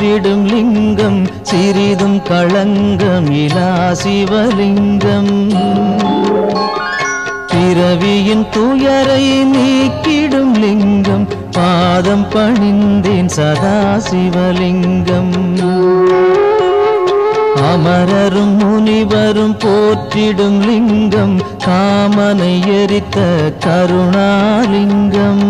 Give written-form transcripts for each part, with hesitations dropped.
போற்றிடும் லிங்கம் சிறிதும் களங்கம் இலா சிவலிங்கம். பிறவியின் துயரை நீக்கிடும் லிங்கம் பாதம் பணிந்தேன் சதா சிவலிங்கம். அமரரும் முனிவரும் போற்றிடும் லிங்கம் காமனை எரித்த கருணாலிங்கம்.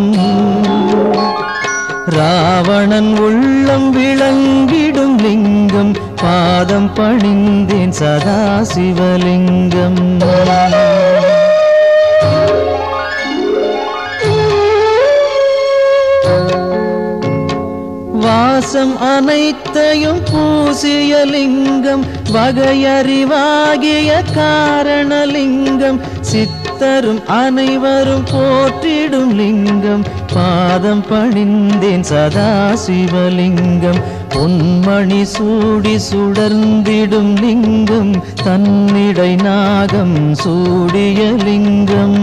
ராவணன் உள்ளம் விளங்கிடும் லிங்கம் பாதம் பணிந்தேன் சதா சிவலிங்கம். வாசம் அனைத்தையும் பூசிய லிங்கம் வகையறிவாகிய காரணலிங்கம். சித்தரும் அனைவரும் போற்றிடும் லிங்கம் பாதம் பணிந்தேன் சதா சிவலிங்கம். பொன்மணி சூடி சுடர்ந்திடும் லிங்கம் தன்னிடை நாகம் சூடிய லிங்கம்.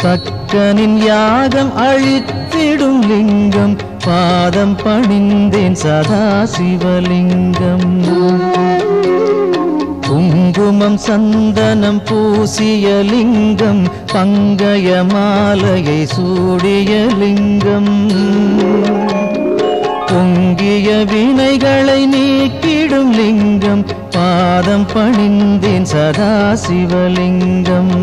தக்கனின் யாகம் அழித்திடும் லிங்கம் பாதம் பணிந்தேன் சதா சிவலிங்கம். குங்குமம் சந்தனம் பூசிய லிங்கம் பங்கய மாலையை சூடிய லிங்கம். பொங்கிய வினைகளை நீக்கிடும் லிங்கம் பாதம் பணிந்தேன் சதா சிவலிங்கம்.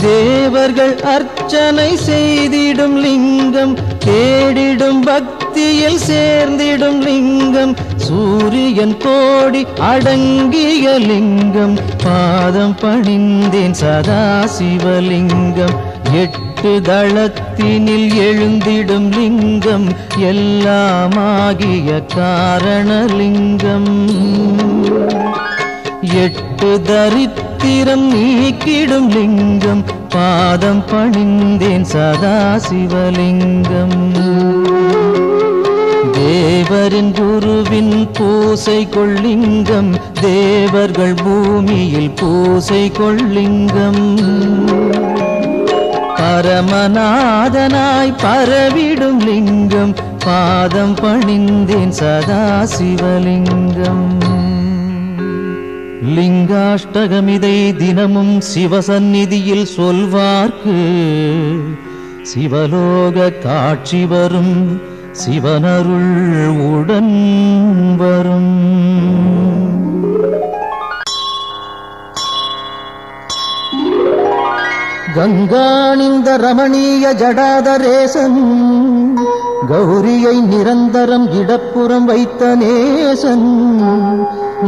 தேவர்கள் அர்ச்சனை செய்திடும் லிங்கம் தேடிடும் பக்தியில் சேர்ந்திடும் லிங்கம். சூரியன் கோடி அடங்கிய லிங்கம் பாதம் பணிந்தேன் சதா சிவலிங்கம். 8 தளத்தினில் எழுந்திடும் லிங்கம் எல்லாமாகிய காரணலிங்கம். 8 தரித்திரம் நீக்கிடும் லிங்கம் பாதம் பணிந்தேன் சதா சிவலிங்கம். தேவரின் குருவின் பூசை கொள்ளிங்கம் தேவர்கள் பூமியில் பூசை கொள்ளிங்கம். பரமநாதனாய் பரவிடும் லிங்கம் பாதம் பணிந்தேன் சதா சிவலிங்கம். லிங்காஷ்டகமிதை தினமும் சிவசந்நிதியில் சொல்வார்க்கு சிவலோக காட்சி வரும் சிவனருள் உடன் வரும். கங்காணிந்த ரமணீய ஜடாதரேசன் கௌரியை நிரந்தரம் இடப்புறம் வைத்த நேசன்.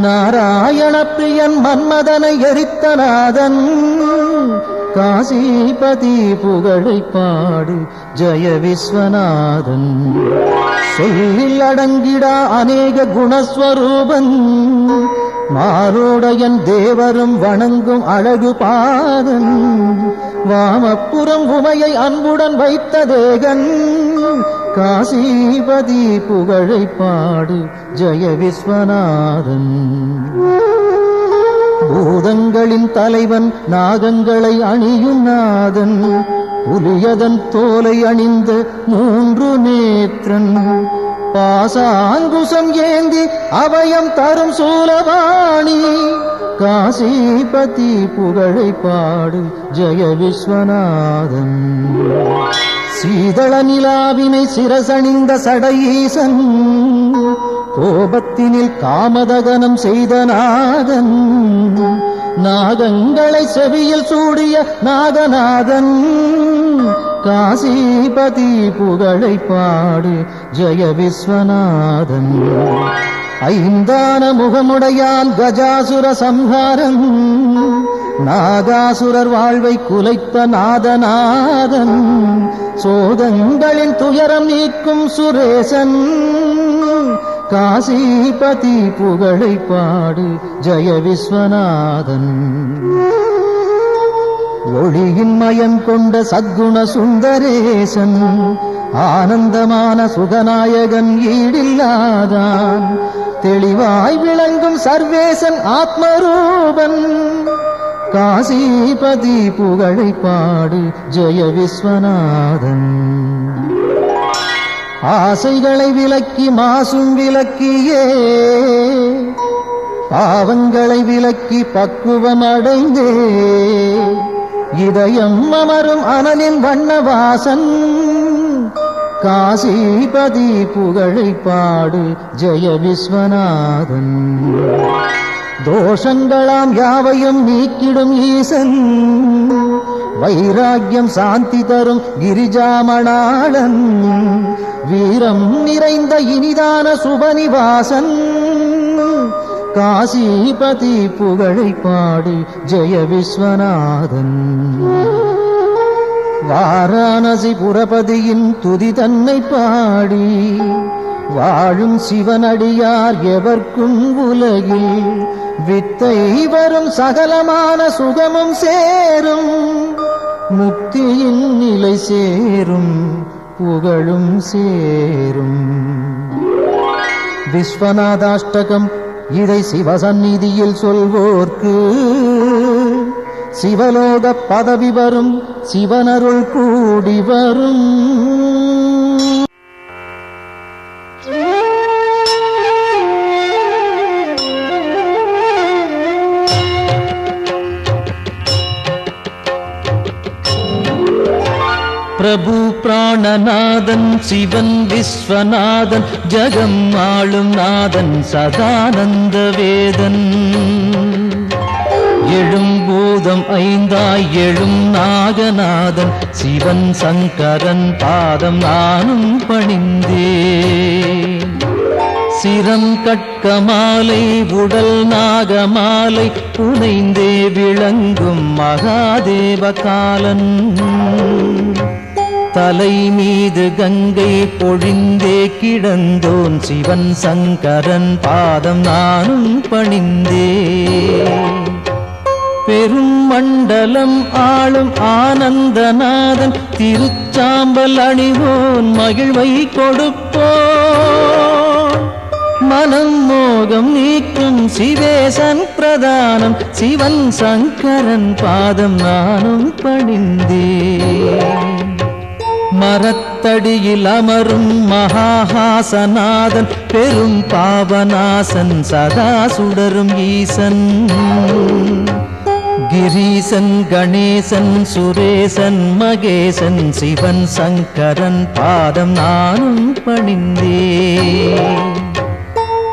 நாராயண பிரியன் மன்மதனை எரித்த நாதன். காசிபதி புகழை பாடு ஜெய விஸ்வநாதன். சொல்லில் அடங்கிடா அநேக குணஸ்வரூபன். மாரோடையன் தேவரும் வணங்கும் அழகு பாதன். வாமப்புறம் உமையை அன்புடன் வைத்த தேகன். காசிபதி புகழை பாடு ஜெய விஸ்வநாதன். பூதங்களின் தலைவன் நாகங்களை அணியும் நாதன். புலியதன் தோலை அணிந்த 3 நேத்திரன். பாசாங்குசம் ஏந்தி அபயம் தரும் சூலவாணி. காசிபதி புகழை பாடு ஜெய விஸ்வநாதன். சீதள நிலாவினை சிரசணிந்த சடையீசன். கோபத்தினில் காமதகனம் செய்த நாதன். நாகங்களை செவியில் சூடிய நாகநாதன். காசிபதி புகழை பாடு ஜெய விஸ்வநாதன். ஐந்தான முகமுடையான் கஜாசுர சம்ஹாரன். நாகாசுரர் வாழ்வை குலைத்த நாதநாதன். சோதங்களின் துயரம் நீக்கும் சுரேசன். காசிபதி புகழை பாடு ஜெய விஸ்வநாதன். ஒளியின் மயம் கொண்ட சத்குண சுந்தரேசன். ஆனந்தமான சுகநாயகன் ஈடில்லாதான். தெளிவாய் விளங்கும் சர்வேசன் ஆத்மரூபன். காசிபதி புகழை பாடு ஜெய விஸ்வநாதன். ஆசைகளை விலக்கி மாசும் விலக்கியே பாவங்களை விலக்கி பக்குவம் அடைந்தே இதயம் அமரும் அனலின் வண்ணவாசன். காசிபதி புகழை பாடு ஜெய விஸ்வநாதன். தோஷங்களாம் யாவையும் நீக்கிடும் ஈசன், வைராக்கியம் சாந்தி தரும் கிரிஜாமணாளன், வீரம் நிறைந்த இனிதான சுபநிவாசன். காசிபதி புகழை பாடு ஜெய விஸ்வநாதன். வாரணாசி புரபதியின் துதி தன்னை பாடி வாழும் சிவனடியார் எவர்க்கும் உலகில் வித்தை வரும் சகலமான சுகமும் சேரும், முக்தியின் நிலை சேரும், புகழும் சேரும். விஸ்வநாதாஷ்டகம் இதை சிவசந்நிதியில் சொல்வோர்க்கு சிவலோக பதவி வரும், சிவனருள் கூடி வரும். பிரபு பிராணநாதன் சிவன் விஸ்வநாதன், ஜகம் ஆளும் நாதன் சதானந்த வேதன். எழும் பூதம் ஐந்தாய் எழும் நாகநாதன், சிவன் சங்கரன் பாதம் நானும் பணிந்தேன். சிரம் கட்கமாலை உடல் நாகமாலை புனைந்தே விளங்கும் மகாதேவ காலன். தலை மீது கங்கை பொழிந்தே கிடந்தோன் சிவன் சங்கரன் பாதம் நானும் பணிந்தே. பெரும் மண்டலம் ஆளும் ஆனந்தநாதன், திருச்சாம்பல் அணிவோன் மகிழ்வை கொடுப்போன். மனம் மோகம் நீக்கும் சிவேசன் பிரதானம், சிவன் சங்கரன் பாதம் நானும் பணிந்தேன். மரத்தடியில் அமரும் மகாஹாசநாதன், பெரும் பாவநாசன் சதா சுடரும் ஈசன். கிரீசன் கணேசன் சுரேசன் மகேசன், சிவன் சங்கரன் பாதம் நானும் பணிந்தேன்.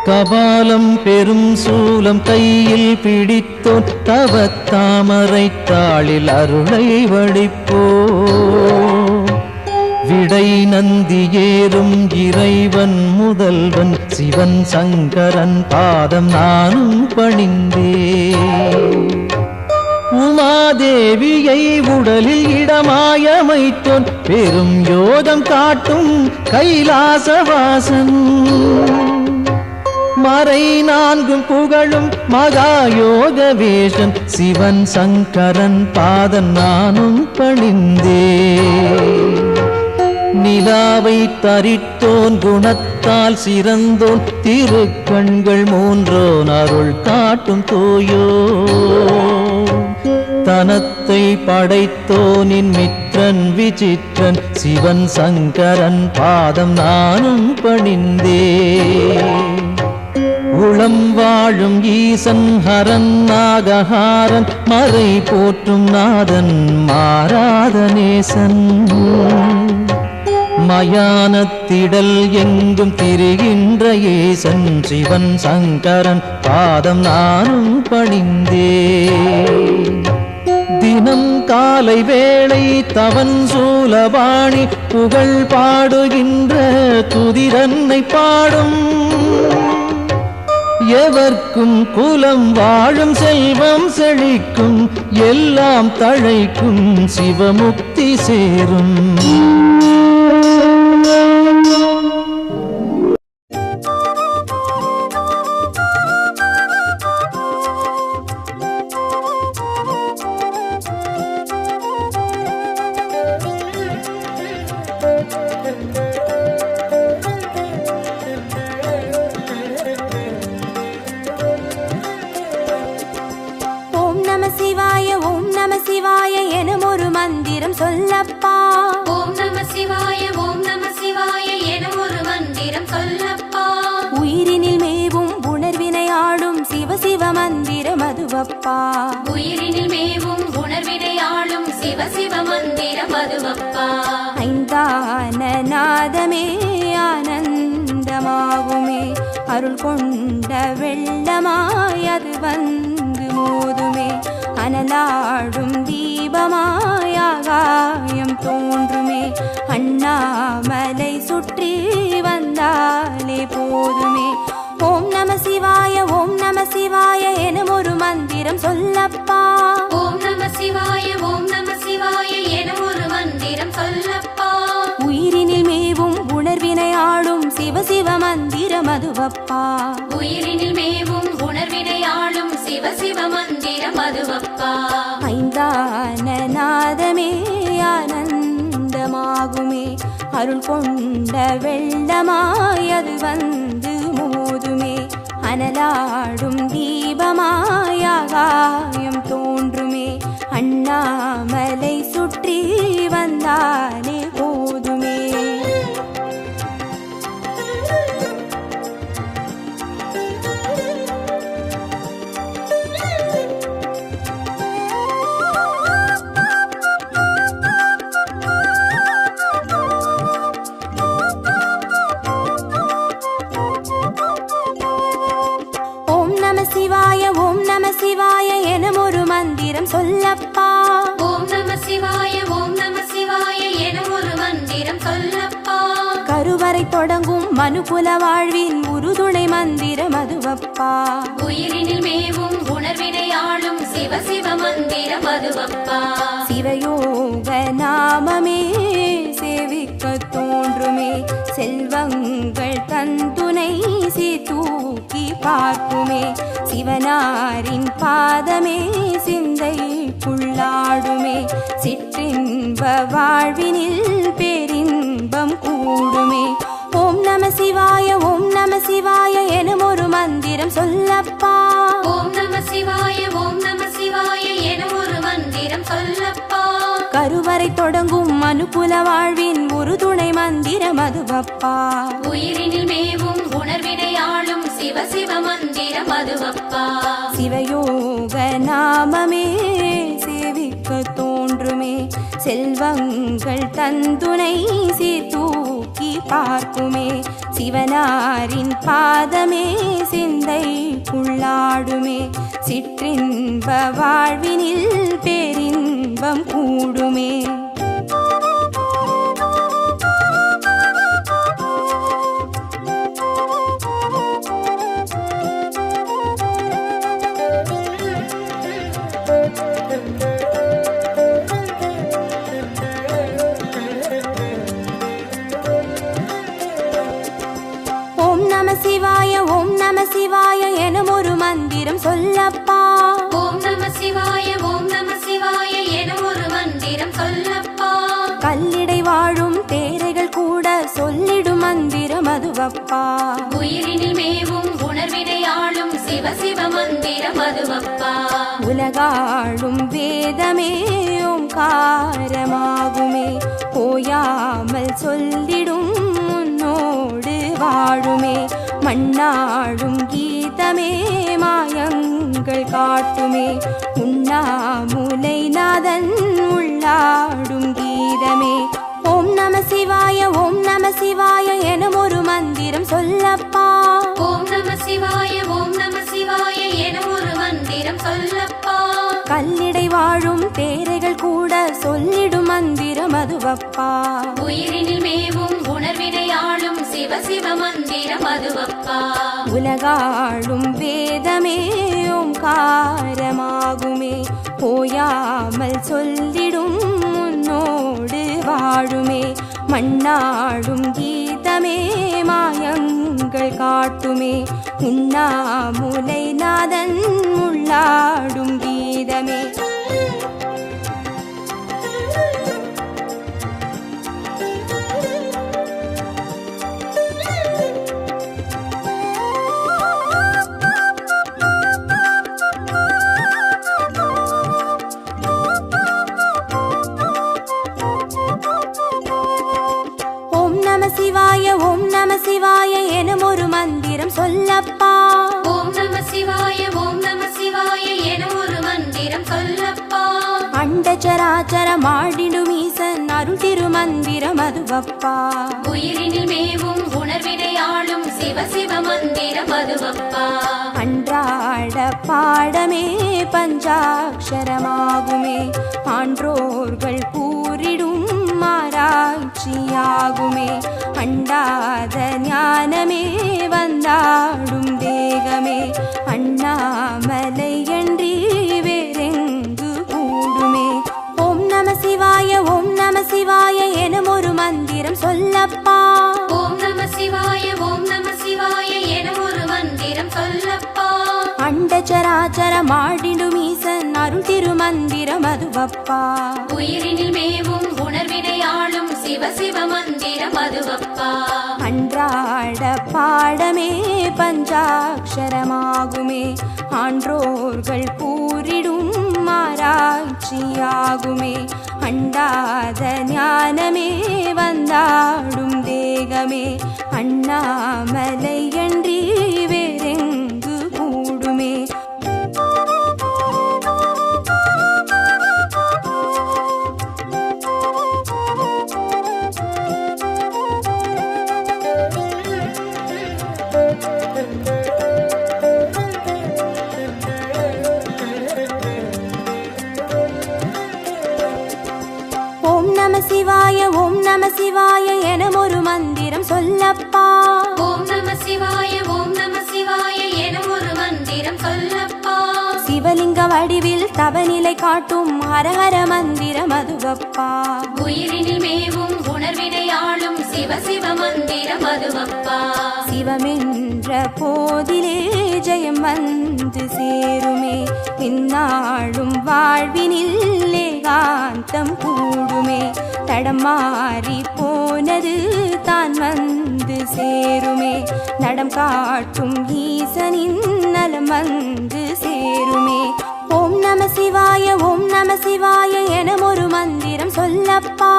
கபாலம் பெரும் சூலம் கையில் பிடித்தோன், தவத்தாமரை தாளில் அருளை வடிப்போ. விடை நந்தி ஏறும் இறைவன் முதல்வன், சிவன் சங்கரன் பாதம் நானும் பணிந்தேன். உமாதேவியை உடலில் இடமாயமைத்தோன், பெரும் யோகம் காட்டும் கைலாசவாசன். மறை நான்கும் புகழும் மகாயோக வேஷன், சிவன் சங்கரன் பாதம் நானும் பணிந்தேன். நிலாவை தரித்தோன் குணத்தால் சிறந்தோன், திருக்கண்கள் மூன்றோன் அருள் காட்டும் தோயோ. தனத்தை படைத்தோனின் மித்திரன் விசித்திரன், சிவன் சங்கரன் பாதம் நானும் பணிந்தேன். உளம் வாழும் ஈசன் ஹரன் நாகஹாரன், மறை போற்றும் நாதன் மாறாத நேசன். மயானத்திடல் எங்கும் திரிகின்ற ஈசன், சிவன் சங்கரன் பாதம் நானும் பணிந்தேன். தினம் காலை வேளை தவன் சூலபாணி, புகழ் பாடுகின்ற துதிரன்னை பாடும். எவர்க்கும் குலம் வாழும் செல்வம் செழிக்கும், எல்லாம் தழைக்கும் சிவமுக்தி சேரும். நம சிவாய மந்திரம் சொல்லப்பா. ஓம் நம சிவாய ஓம் நம சிவாய என ஒரு மந்திரம் சொல்லப்பா. உயிரினில் மேவும் உணர்வினை ஆளும் சிவ சிவ மந்திரம் அதுவப்பா. உயிரினில் மேவும் உணர்வினை ஆளும் சிவ சிவ மந்திரம் அதுவப்பா. ஐந்தான நாதமே ஆனந்தமாகுமே, அருள் கொண்ட வெள்ளமாய் அது வந்து மோதுமே, அனலாடும் தீபமாய் ஆகாயம் தோன்றுமே, அண்ணாமலை சுற்றி வந்தாலே போதுமே. ஓம் நம சிவாய ஓம் நம சிவாய எனும் ஒரு மந்திரம் சொல்லப்பா. ஓம் நம சிவாய ஓம் நம சிவாய என ஒரு மந்திரம் சொல்லப்பா. உயிரினில் மேவும் உணர்வினை ஆளும் சிவ சிவ மந்திரம் அதுவப்பா. உயிரினில் மேவும் உணர்வினை ஆளும் சிவ சிவ மந்திரம் அதுவப்பா. ஐந்தான நாதமே ஆனந்தமாகுமே, அருள் கொண்ட வெள்ளமாய் அது வந்து மோதுமே, அனலாடும் தீபமாய் ஆகாயம் தோன்றுமே, அண்ணாமலை சுற்றி வந்தாலே போதுமே. சிவாய ஓம் நம சிவாய எனும் ஒரு மந்திரம் சொல்லப்பா. ஓம் நம சிவாய ஓம் நம சிவாய என ஒரு மந்திரம் சொல்லப்பா. கருவறை தொடங்கும் மனுகுல வாழ்வின் உறுதுணை மந்திரம் அதுவப்பா. உயிரினில் மேவும் உணர்வினை ஆளும் சிவ சிவ மந்திரம் அதுவப்பா. சிவயோக நாமமே சேவிக்க தோன்றுமே, செல்வங்கள் தந்துணை தூக்கி பார்க்குமே, சிவனாரின் பாதமே சிந்தைக்குள்ளாடுமே, சிற்றின்ப வாழ்வினில் பேரின்பம் கூடுமே. ஓம் நம சிவாய ஓம் நம சிவாய எனும் ஒரு மந்திரம் சொல்லப்பா. ஓம் நம சிவாய ஓம் நம சிவாய என ஒரு மந்திரம் சொல்லப்பா. கருவறை தொடங்கும் மனுகுல வாழ்வின் உறுதுணை மந்திரம் அதுவப்பா. உயிரினில் மேவும் உணர்வினை ஆளும் சிவ சிவ மந்திரம் அதுவப்பா. சிவயோக நாமமே சேவிக்க தோன்றுமே, செல்வங்கள் தந்துணை தூக்கி பார்க்குமே, சிவனாரின் பாதமே சிந்தைக்குள்ளாடுமே, சிற்றின்ப வாழ்வினில் பேரின்பம் கூடுமே. ஓம் நம சிவாய ஓம் நம சிவாய எனும் ஒரு மந்திரம் சொல்லப்பா. ஓம் நம சிவாய ஓம் நம சிவாய என ஒரு மந்திரம் சொல்லப்பா. கல்லிடை வாழும் தேரைகள் கூட சொல்லிடும் மந்திரம் அதுவப்பா. உயிரினில் மேவும் உணர்வினை ஆளும் சிவ சிவ மந்திரம் அதுவப்பா. உலகாளும் வேதமே ஓங்காரமாகுமே, ஓயாமல் சொல்லிடும் உன்னோடு வாழுமே, மண்ணாடும் கீதமே மாயங்கள் காட்டுமே, உண்ணாமுலை நாதன் உள்ளாடும் கீதமே. ஓம் நம சிவாய ஓம் நம சிவாய எனும் ஒரு மந்திரம் சொல்லப்பா. ஓம் நம சிவாய ஓம் நம சிவாய என ஒரு மந்திரம் சொல்லப்பா. கல்லிடை வாழும் தேரைகள் கூட சொல்லிடும் மந்திரம் அதுவப்பா. உயிரினில் மேவும் உணர்வினை ஆளும் சிவ சிவ மந்திரம் அதுவப்பா. உலகாளும் வேதமே ஓங்காரமாகுமே, ஓயாமல் சொல்லிடும் உன்னோடு வாழுமே, மண்ணாடும் கீதமே மாயங்கள் காட்டுமே, உண்ணாமுலை நாதன் உள்ளாடும் கீதமே. சிவாய ஓம் நம சிவாய எனும் ஒரு மந்திரம் சொல்லப்பா. ஓம் நம சிவாய ஓம் நம சிவாய என ஒரு மந்திரம் சொல்லப்பா. அண்டச்சராச்சரம் ஆடிடும் ஈசன் அருள் திருமந்திரம் அதுவப்பா. உயிரினில் மேவும் உணர்வினை ஆளும் சிவ சிவ மந்திரம் அதுவப்பா. அன்றாட பாடமே பஞ்சாட்சரமாகுமே, ஆன்றோர்கள் கூறிடும் ஆராய்ச்சியாகுமே. அண்டாத ஞானமே வந்தாடும் தேகமே, அண்ணாமலை அன்றி வேறெங்கு கூடுமே. ஓம் நம சிவாய ஓம் நம சிவாய எனும் ஒரு மந்திரம் சொல்லப்பா. ஓம் நம சிவாய ஓம் நம சிவாய என ஒரு மந்திரம் சொல்லப்பா. அண்டச்சராச்சரம் ஆடிடும் ஈசன் அருள் திருமந்திரம் அதுவப்பா. உயிரினில் மேவும் உணர்வினை ஆளும் சிவ சிவ மந்திரம் அதுவப்பா. அன்றாட பாடமே பஞ்சாட்சரமாகுமே, ஆன்றோர்கள் கூறிடும் ஆராய்ச்சியாகுமே. அண்டாத ஞானமே வந்தாடும் தேகமே, அண்ணாமலை அன்றி வேறெங்கு கூடுமே. ஓம் நம சிவாய ஓம் நம சிவாய எனும் ஒரு மந்திரம் சொல்லப்பா. ஓம் நம சிவாய ஓம் நம சிவாய என ஒரு மந்திரம் சொல்லப்பா. சிவலிங்க வடிவில் தவநிலை காட்டும் ஹரஹர மந்திரம் அதுவப்பா. உயிரினில் மேவும் உணர்வினை ஆளும் சிவ சிவ மந்திரம் அதுவப்பா. சிவமென்ற போதிலே ஜெயம் வந்து சேருமே, இந்நாளும் வாழ்வினில் ஏகாந்தம் கூடுமே. தடமாறி போனது தான் வந்து சேருமே, நடம் காட்டும் ஈசனின் நலம் வந்து சேருமே. ஓம் நம சிவாய ஓம் நம சிவாய எனும் ஒரு மந்திரம் சொல்லப்பா.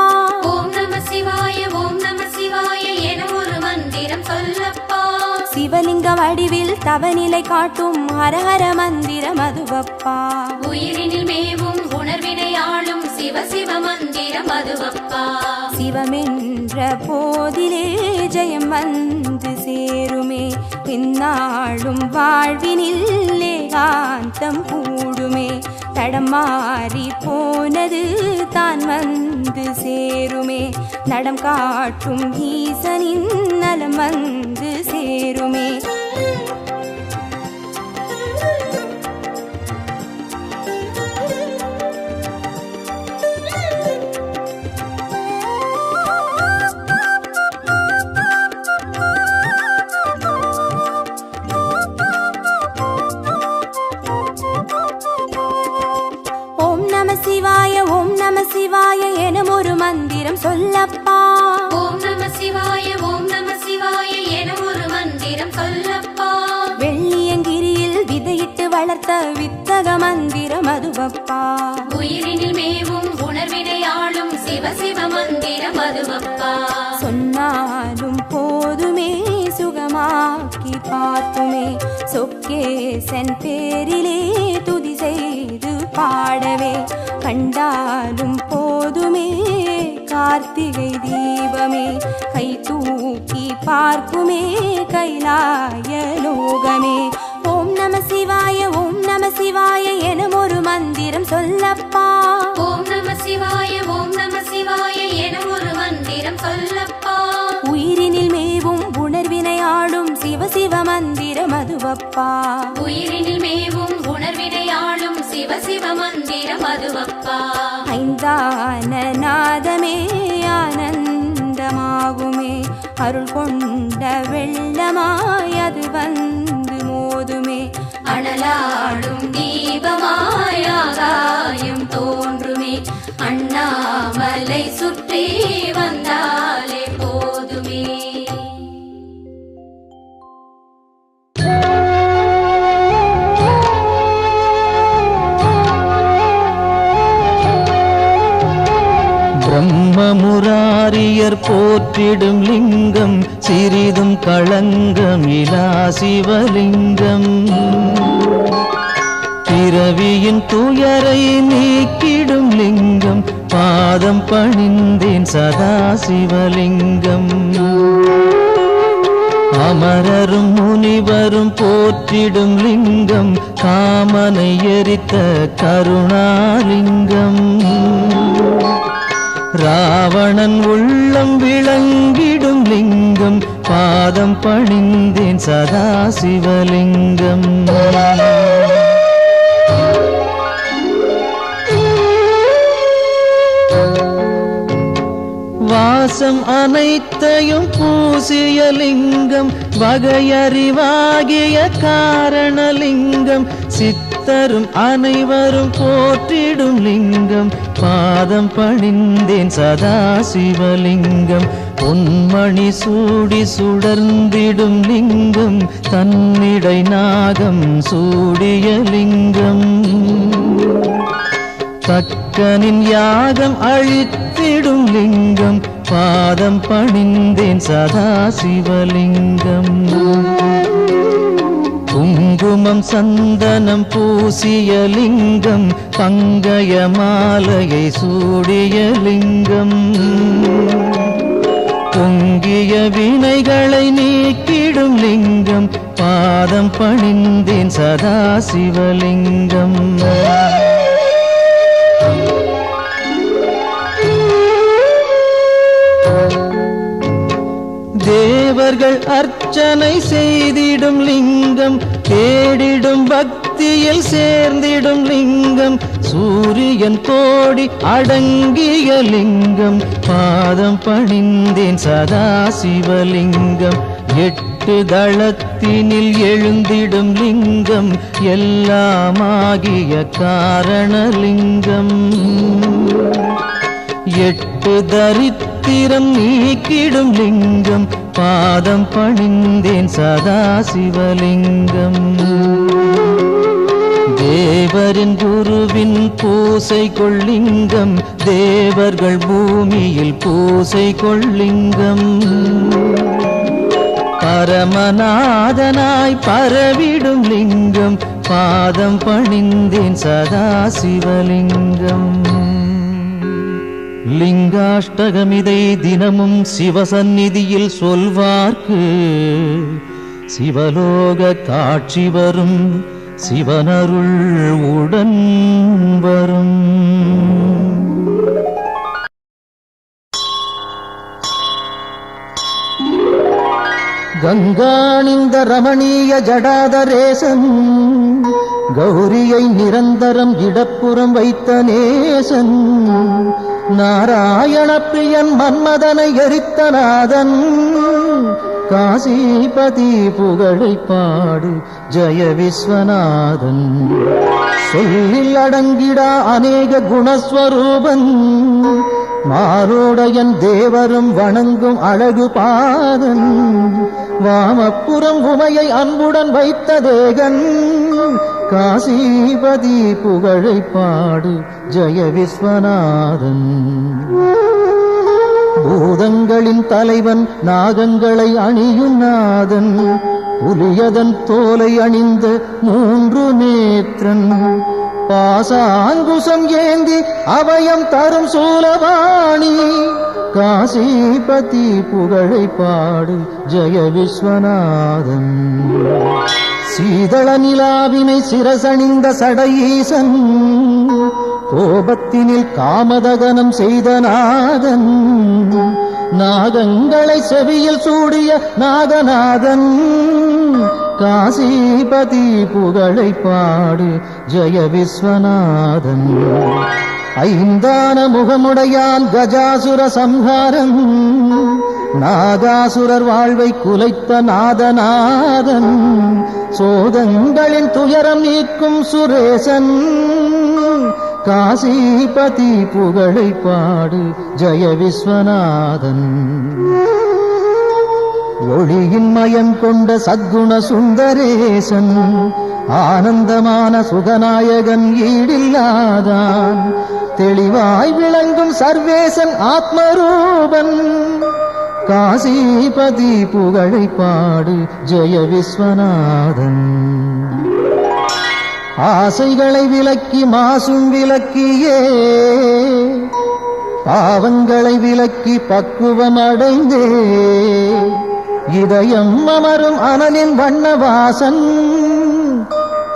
ஓம் நம சிவாய ஓம் நம சிவாய என ஒரு மந்திரம் சொல்லப்பா. சிவலிங்க வடிவில் தவநிலை காட்டும் ஹரஹர மந்திரம் அதுவப்பா. உயிரினில் மேவும் உணர்வினை ஆளும் சிவ சிவ மந்திரம் அதுவப்பா. சிவமென்ற போதிலே ஜெயம் வந்து சேருமே, இந்நாளும் வாழ்வினில் ஏகாந்தம் கூடுமே. தடமாறி போனது தான் வந்து சேருமே, நடம் காட்டும் ஈசனின் நலம் வந்து சேருமே. சிவாய ஓம் நம சிவாய எனும் ஒரு மந்திரம் சொல்லப்பா. ஓம் நம சிவாய ஓம் நம சிவாய என ஒரு மந்திரம் சொல்லப்பா. வெள்ளியங்கிரியில் விதையிட்டு வளர்த்த வித்தக மந்திரம் அதுவப்பா. உயிரினில் மேவும் உணர்வினை ஆளும் சிவ சிவ மந்திரம் அதுவப்பா. சொன்னாலும் போதுமே சுகமாக்கி பார்த்துமே, சொக்கேசன் பேரிலே துதி செய்து பாடவே. கண்டாலும் போதுமே கார்த்திகை தீபமே, கை தூக்கி பார்க்குமே கைலாய லோகமே. ஓம் நம சிவாய ஓம் நம சிவாய எனும் ஒரு மந்திரம் சொல்லப்பா. ஓம் நம சிவாய ஓம் நம சிவாய என ஒரு மந்திரம் சொல்லப்பா. உயிரினில் மேவும் உணர்வினை ஆளும் சிவ சிவ மந்திரம் அதுவப்பா. உயிரினில் மேவும் உணர்வினை ஆளும் சிவ சிவ மந்திரம் அதுவப்பா. ஐந்தான நாதமே ஆனந்தமாகுமே, அருள் கொண்ட வெள்ளமாய் அது வந்து மோதுமே. அனலாடும் தீபமாய் ஆகாயம் தோன்றுமே, அண்ணாமலை சுற்றி வந்தாலே போதுமே. பிரம்ம முராரி ஆரியர் போற்றிடும் லிங்கம் சிறிதும் களங்கம் இலா சிவலிங்கம் பிறவியின் துயரை நீக்கிடும் லிங்கம் பாதம் பணிந்தேன் சதா சிவலிங்கம் அமரரும் முனிவரும் போற்றிடும் லிங்கம் காமனை எரித்த கருணாலிங்கம் ராவணன் உள்ளம் விளங்கிடும் லிங்கம் பாதம் பணிந்தேன் சதா சிவலிங்கம் வாசம் அனைத்தையும் பூசிய லிங்கம் வகையறிவாகிய காரணலிங்கம் சித்தரும் அனைவரும் போற்றிடும் லிங்கம் பாதம் பணிந்தேன் சதா சிவலிங்கம் பொன்மணி சூடி சுடர்ந்திடும் லிங்கம் தன்னிடை நாகம் சூடிய லிங்கம் தக்கனின் யாகம் அழித்திடும் லிங்கம் பாதம் பணிந்தேன் சதா சிவலிங்கம் குங்குமம் சந்தனம் பூசிய லிங்கம் பங்கய மாலையை சூடிய லிங்கம் பொங்கிய வினைகளை நீக்கிடும் லிங்கம் பாதம் பணிந்தேன் சதா சிவலிங்கம் தேவர்கள் அர்ச்சனை செய்திடும் லிங்கம் தேடிடும் பக்தியில் சேர்ந்திடும் லிங்கம் சூரியன் கோடி அடங்கிய லிங்கம் பாதம் பணிந்தேன் சதா சிவலிங்கம் எட்டு தளத்தினில் எழுந்திடும் லிங்கம் எல்லாமாகிய காரணலிங்கம் எட்டு தரித்திரம் நீக்கிடும் லிங்கம் பாதம் பணிந்தேன் சதா சிவலிங்கம் தேவரின் குருவின் பூசை கொள்ளிங்கம் தேவர்கள் பூமியில் பூசை கொள்ளிங்கம் பரமநாதனாய் பரவிடும் லிங்கம் பாதம் பணிந்தேன் சதா சிவலிங்கம் லிங்காஷ்டகமிதை தினமும் சிவசந்நிதியில் சொல்வார்க்கு சிவலோக காட்சி வரும் சிவனருள் உடன் வரும் கங்காணிந்த ரமணீய ஜடாதரேசன் கௌரியை நிரந்தரம் இடப்புறம் வைத்த நேசன் நாராயண பிரியன் மன்மதனை எரித்த நாதன் காசிபதி புகழை பாடு ஜெய விஸ்வநாதன் சொல்லில் அடங்கிடா அநேக குணஸ்வரூபன் மாரோடையன் தேவரும் வணங்கும் அழகு பாதன் வாமப்புறம் உமையை அன்புடன் வைத்த தேகன் காசிபதி புகழை பாடு ஜெய விஸ்வநாதன் பூதங்களின் தலைவன் நாகங்களை அணியும் நாதன் புலியதன் தோலை அணிந்த மூன்று நேத்திரன் பாசாங்குசம் ஏந்தி அபயம் தரும் சூலவாணி காசிபதி புகழை பாடு ஜெய விஸ்வநாதன் சீதள நிலாவினை சிரசணிந்த சடையீசன் கோபத்தினில் காமதகனம் செய்த நாதன் நாகங்களை செவியில் சூடிய நாகநாதன் காசிபதி புகழை பாடு ஜெய விஸ்வநாதன் ஐந்தான முகமுடையான் கஜாசுர சம்ஹாரம் நாகாசுரர் வாழ்வை குலைத்த நாதநாதன் சோதங்களின் துயரம் நீக்கும் சுரேசன் காசிபதி புகழை பாடு ஜெய விஸ்வநாதன் ஒளியின் மயம் கொண்ட சத்குண சுந்தரேசன் ஆனந்தமான சுகநாயகன் ஈடில்லாதான் தெளிவாய் விளங்கும் சர்வேசன் ஆத்மரூபன் காசிபதி புகழை பாடு ஜெய விஸ்வநாதன். ஆசைகளை விலக்கி மாசும் விலக்கியே பாவங்களை விலக்கி பக்குவம் அடைந்தே இதயம் அமரும் அனலின் வண்ணவாசன்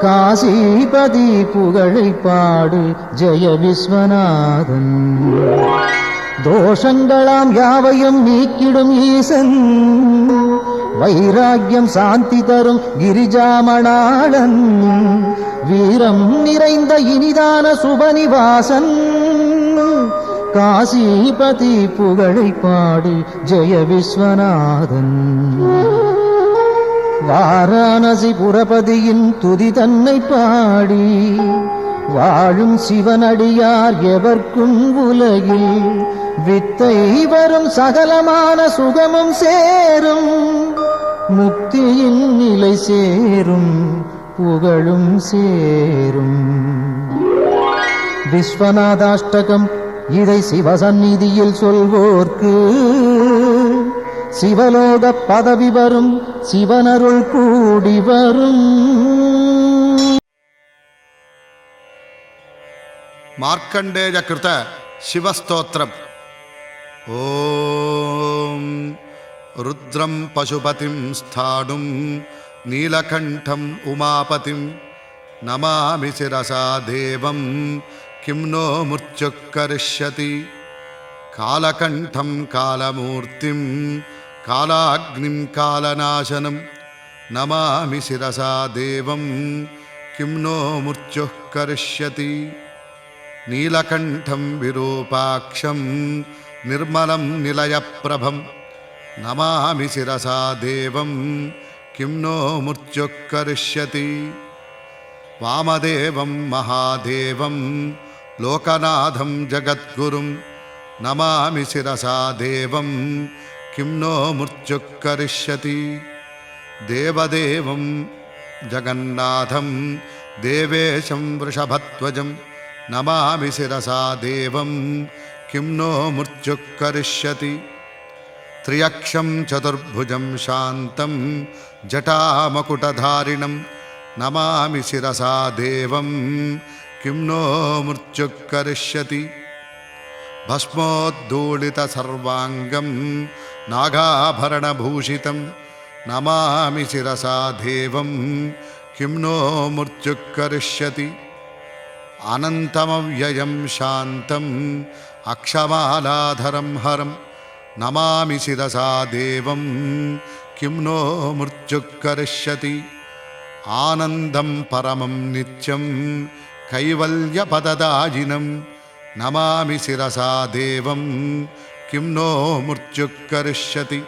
காசிபதி புகழை பாடு ஜெய விஸ்வநாதன். தோஷங்களாம் யாவையும் நீக்கிடும் ஈசன் வைராக்கியம் சாந்தி தரும் கிரிஜாமணாளன் வீரம் நிறைந்த இனிதான சுபநிவாசன் காசிபதி புகழை பாடு ஜெய விஸ்வநாதன். வாரணாசி புரபதியின் துதி தன்னை பாடி வாழும் சிவனடியார் எவர்க்கும் உலகில் வித்தை வரும் சகலமான சுகமும் சேரும் முக்தியின் நிலை சேரும் புகழும் சேரும். விஸ்வநாதாஷ்டகம் இதை சிவசந்நிதியில் சொல்வோர்க்கு சிவலோக பதவி வரும் சிவனருள் கூடி வரும். மார்க்கண்டேய கிருத சிவஸ்தோத்திரம். ஓம் ருத்ரம் பசுபதிம் ஸ்தாடும் நீலகண்டம் உமாபதிம் நமாமி சிரசா தேவம் கிம் நோ முர்ச்சுக்கரிஷ்யதி காலகண்டம் காலமூர்த்திம் காலாக்னிம் காலநாசனம் நமாமி சிரசா தேவம் கிம் நோ முர்ச்சுக்கரிஷ்யதி நீலகண்டம் விரூபாக்ஷம் நிர்மலம் நிலயப்பிரபம் நமாமி சிரசா தேவம் கிம் நோ முர்ச்சுக்கரிஷ்யதி வாமதேவம் மகாதேவம் லோகநாதம் ஜகத்குரும் நமாமி சிரசா தேவம் கிம் நோ முர்ச்சுக்கரிஷ்யதி தேவதேவம் ஜகந்நாதம் தேவேஷம் வ்ருஷபத்வஜம் நமாமி சிரசா தேவம் கிம் நோ முர்ச்சுக்கரிஷ்யதி த்ரியக்ஷம் சதுர்புஜம் சாந்தம் ஜட்டாமகுடதாரிணம் நமாமி சிரசா தேவம் கிம் நோ முர்ச்சுக்கரிஷ்யதி பஸ்மோத்தூளித சர்வாங்கம் நாகாபரணபூஷிதம் நமாமி சிரசா தேவம் கிம் நோ முர்ச்சுக்கரிஷ்யதி அனந்தமவ்யயம் சாந்தம் அக்ஷமாலாதரம் ஹரம் நமாமி சிரசா தேவம் கிம் நோ முர்ச்சுக்கரிஷ்யதி ஆனந்தம் பரமம் நித்யம் கைவல்யபததாயினம் நமாமி சிரசா தேவம் கிம் நோ முர்ச்சுக்கரிஷ்யதி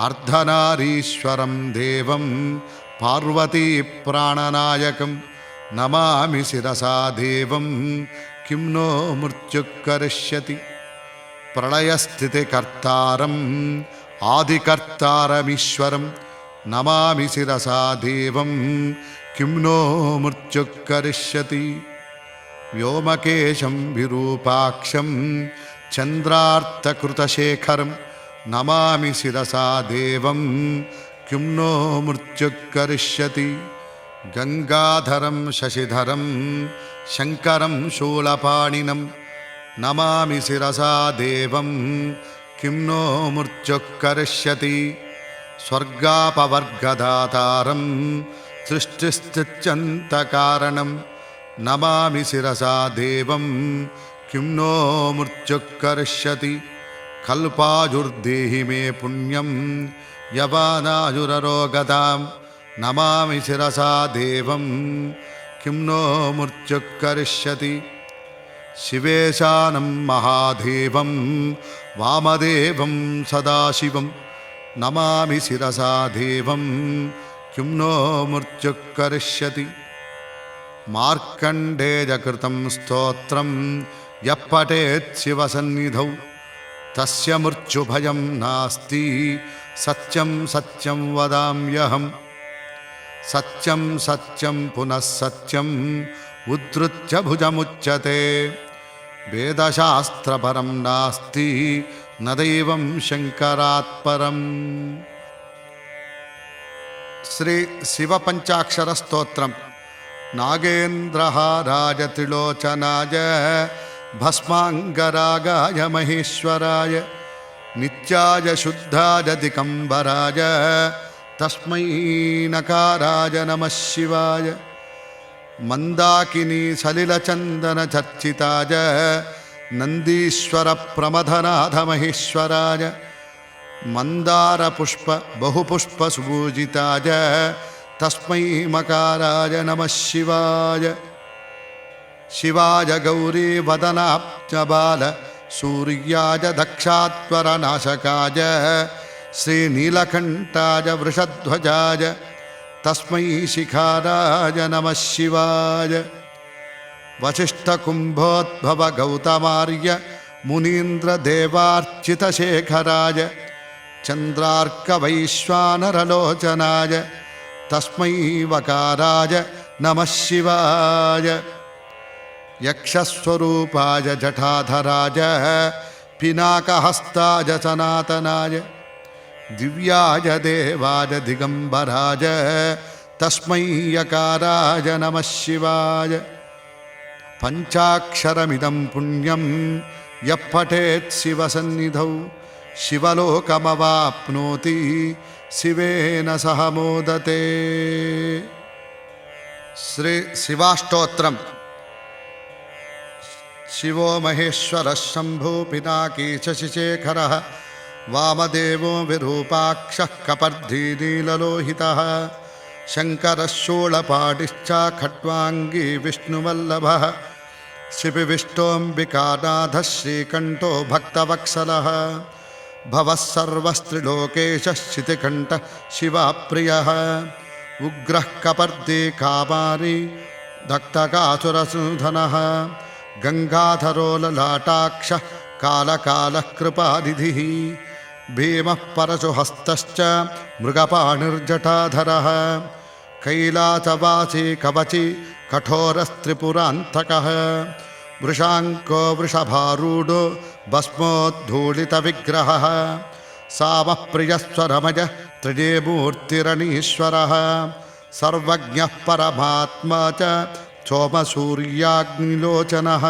அர்த்தநாரீஸ்வரம் தேவம் பார்வதி பிராணநாயகம் நமாமி சிரசா தேவம் கிம் நோ முர்ச்சுக்கரிஷ்யதி பிரளயஸ்திதிகர்த்தாரம் ஆதிகர்த்தாரமீஸ்வரம் நமாமி சிரசா தேவம் கிம் நோ முர்ச்சுக்கரிஷ்யதி व्योमकेशं विरूपाक्षं चन्द्रार्तकृतशेखरं नमामि शिरसा देवं किं नो मुर्चुकरिष्यति गंगाधरं शशिधरं शंकरं शूलपाणिनं नमामि शिरसा देवं किं नो मुर्चुकरिष्यति स्वर्गापवर्गदातारं सृष्टिस्थित्यन्तकारणं नमामि शिरसा देवं किं नो मुर्चुकरिष्यति कल्पाजुर्देहि मे पुण्यं यवानाजुररोगतां नमामि शिरसा देवं किं नो मुर्चुकरिष्यति शिवेशानं महादेवं वामदेवं सदाशिवं नमामि शिरसा देवं किं नो मुर्चुकरिष्यति मार्कण्डेयकृतं स्तोत्रं यः पठेत् शिवसन्निधौ तस्य मृत्युभयं नास्ति सत्यं सत्यं वदाम्यहम् सत्यं सत्यं पुनः सत्यं उद्धृत्य भुजमुच्यते वेदशास्त्रपरं नास्ति न दैवं शंकरात् परम्। श्री शिव पंचाक्षर स्तोत्रम। नागेन्द्रहाराय त्रिलोचनाय भस्मांगरागाय महेश्वराय नित्याय शुद्धाय दिगंबराय तस्मै नकाराय नमः शिवाय। मंदाकिनी सलिलचंदन चर्चिताय नंदीश्वर प्रमथनाथ महेश्वराय मंदार पुष्प बहुपुष्प सुपूजिताय तस्मै मकाराय नमः शिवाय। शिवाय गौरी वदनाब्जबाल सूर्याय दक्षात्वरनाशकाय श्रीनीलकंठाय वृषध्वजाय तस्मै शिखाराय नमः शिवाय। वसिष्ठकुम्भोद्भव गौतमार्य मुनीन्द्र देवार्चितशेखराय चन्द्रार्कवैश्वानरलोचनाय तस्मै वकाराय नमः शिवाय। यक्षस्वरूपाय जटाधराय पिनाकहस्ताय सनातनाय दिव्याय देवाय दिगंबराय तस्मै यकाराय नमः शिवाय। पंचाक्षरमिदं पुण्यं यः पठेत् शिवसन्निधौ शिवलोकमवाप्नोति शिवेन सह मोदते। श्री शिवाष्टोत्रम। शिवो महेश्वरः शंभो पिनाकी शशिशेखरः वामदेवो विरूपाक्षः कपर्धी नीललोहितः शंकरः शूलपाणिश्च खट्वांगी विष्णुवल्लभः शिपिविष्टोऽम्बिकानाथः श्रीकण्ठो भक्तवत्सलः भवः सर्वस्त्रिलोकेशः शितिकण्ठः शिवप्रियः उग्रः कपर्दी कामारी दत्तकासुरसूधनः गंगाधरो ललाटाक्षः कालकालः कृपानिधिः भीमः परशुहस्तश्च मृगपाणिर्जटाधरः कैलासवासी कवची कठोरस्त्रिपुरान्तकः वृषाङ्को वृषभारूढो भस्मोद्धूलितविग्रहः सामप्रियस्वरमय त्रिजयमूर्तिरणीश्वरः सर्वज्ञः परमात्मा च सोमसूर्याग्निलोचनः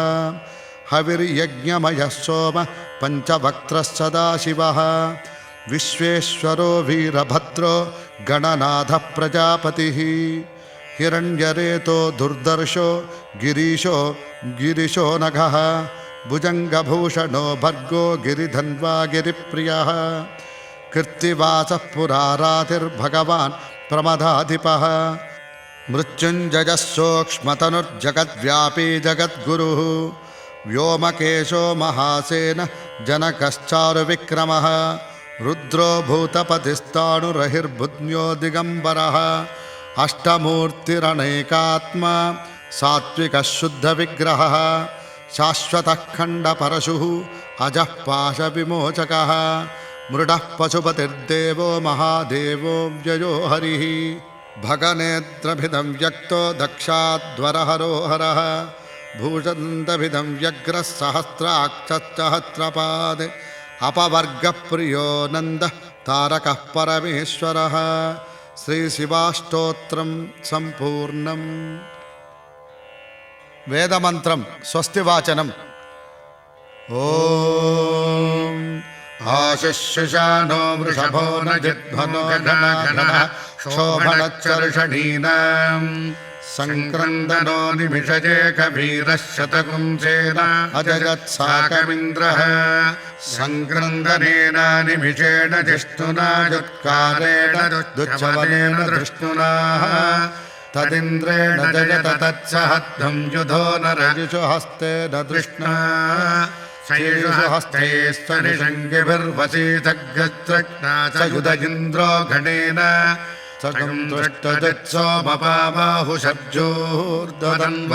हविर्यज्ञमयः सोम पंचवक्त्रः सदाशिवः विश्वेश्वरो वीरभद्रो गणनाथः प्रजापतिः हिरण्यरेतो दुर्दर्शो गिरीशो गिरिशो नघः भुजङ्गभूषणो भर्गो गिरिधन्वा गिरिप्रियः कृत्तिवासः पुरारातिर्भगवान् प्रमदाधिपः मृत्युञ्जयः सूक्ष्मतनुर्जगद्व्यापी जगद्गुरुः व्योमकेशो महासेन जनकश्चारुविक्रमः रुद्रो भूतपतिस्ताणुरहिर्बुध्न्यो दिगंबरः अष्टमूर्तिरनेकात्मा सात्विकः शुद्धविग्रहः शाश्वतः खण्डपरशुः अजः पाशविमोचकः मृडः पशुपतिर्देवो महादेवो व्ययो हरिः भगनेत्रभिदं व्यक्तो दक्षाध्वरहरो हरः भूषन्तभिदं व्यग्रः सहस्राक्षश्चहस्रपादे अपवर्गप्रियो नन्दः तारकः परमेश्वरः। श्रीशिवाष्टोत्रं सम्पूर्णम्। वेदमन्त्रं स्वस्तिवाचनम्। ॐ आशिष्यशानो वृषभो न जिध्वनो गणः शोभनच्चर्षणीनाम् संक्रन्दनो निमिषजेकवीरः शतकुंसेन अजगत्साकमिन्द्रः संक्रन्दनेन निमिषेण जिष्णुना जुत्कारेण दुच्छवनेन दृष्णुना तदिन्द्रेण जयत तत्सहध्वं युधो न रजुषु हस्तेन दृष्णा शैषुषु हस्तैस्वनिषङ्गिभिर्वसीतग्रस्त्रज्ञा स युध इन्द्रो गणेन सकं दृष्टदुत्सोमपाबाहुषब्जोर्दन्व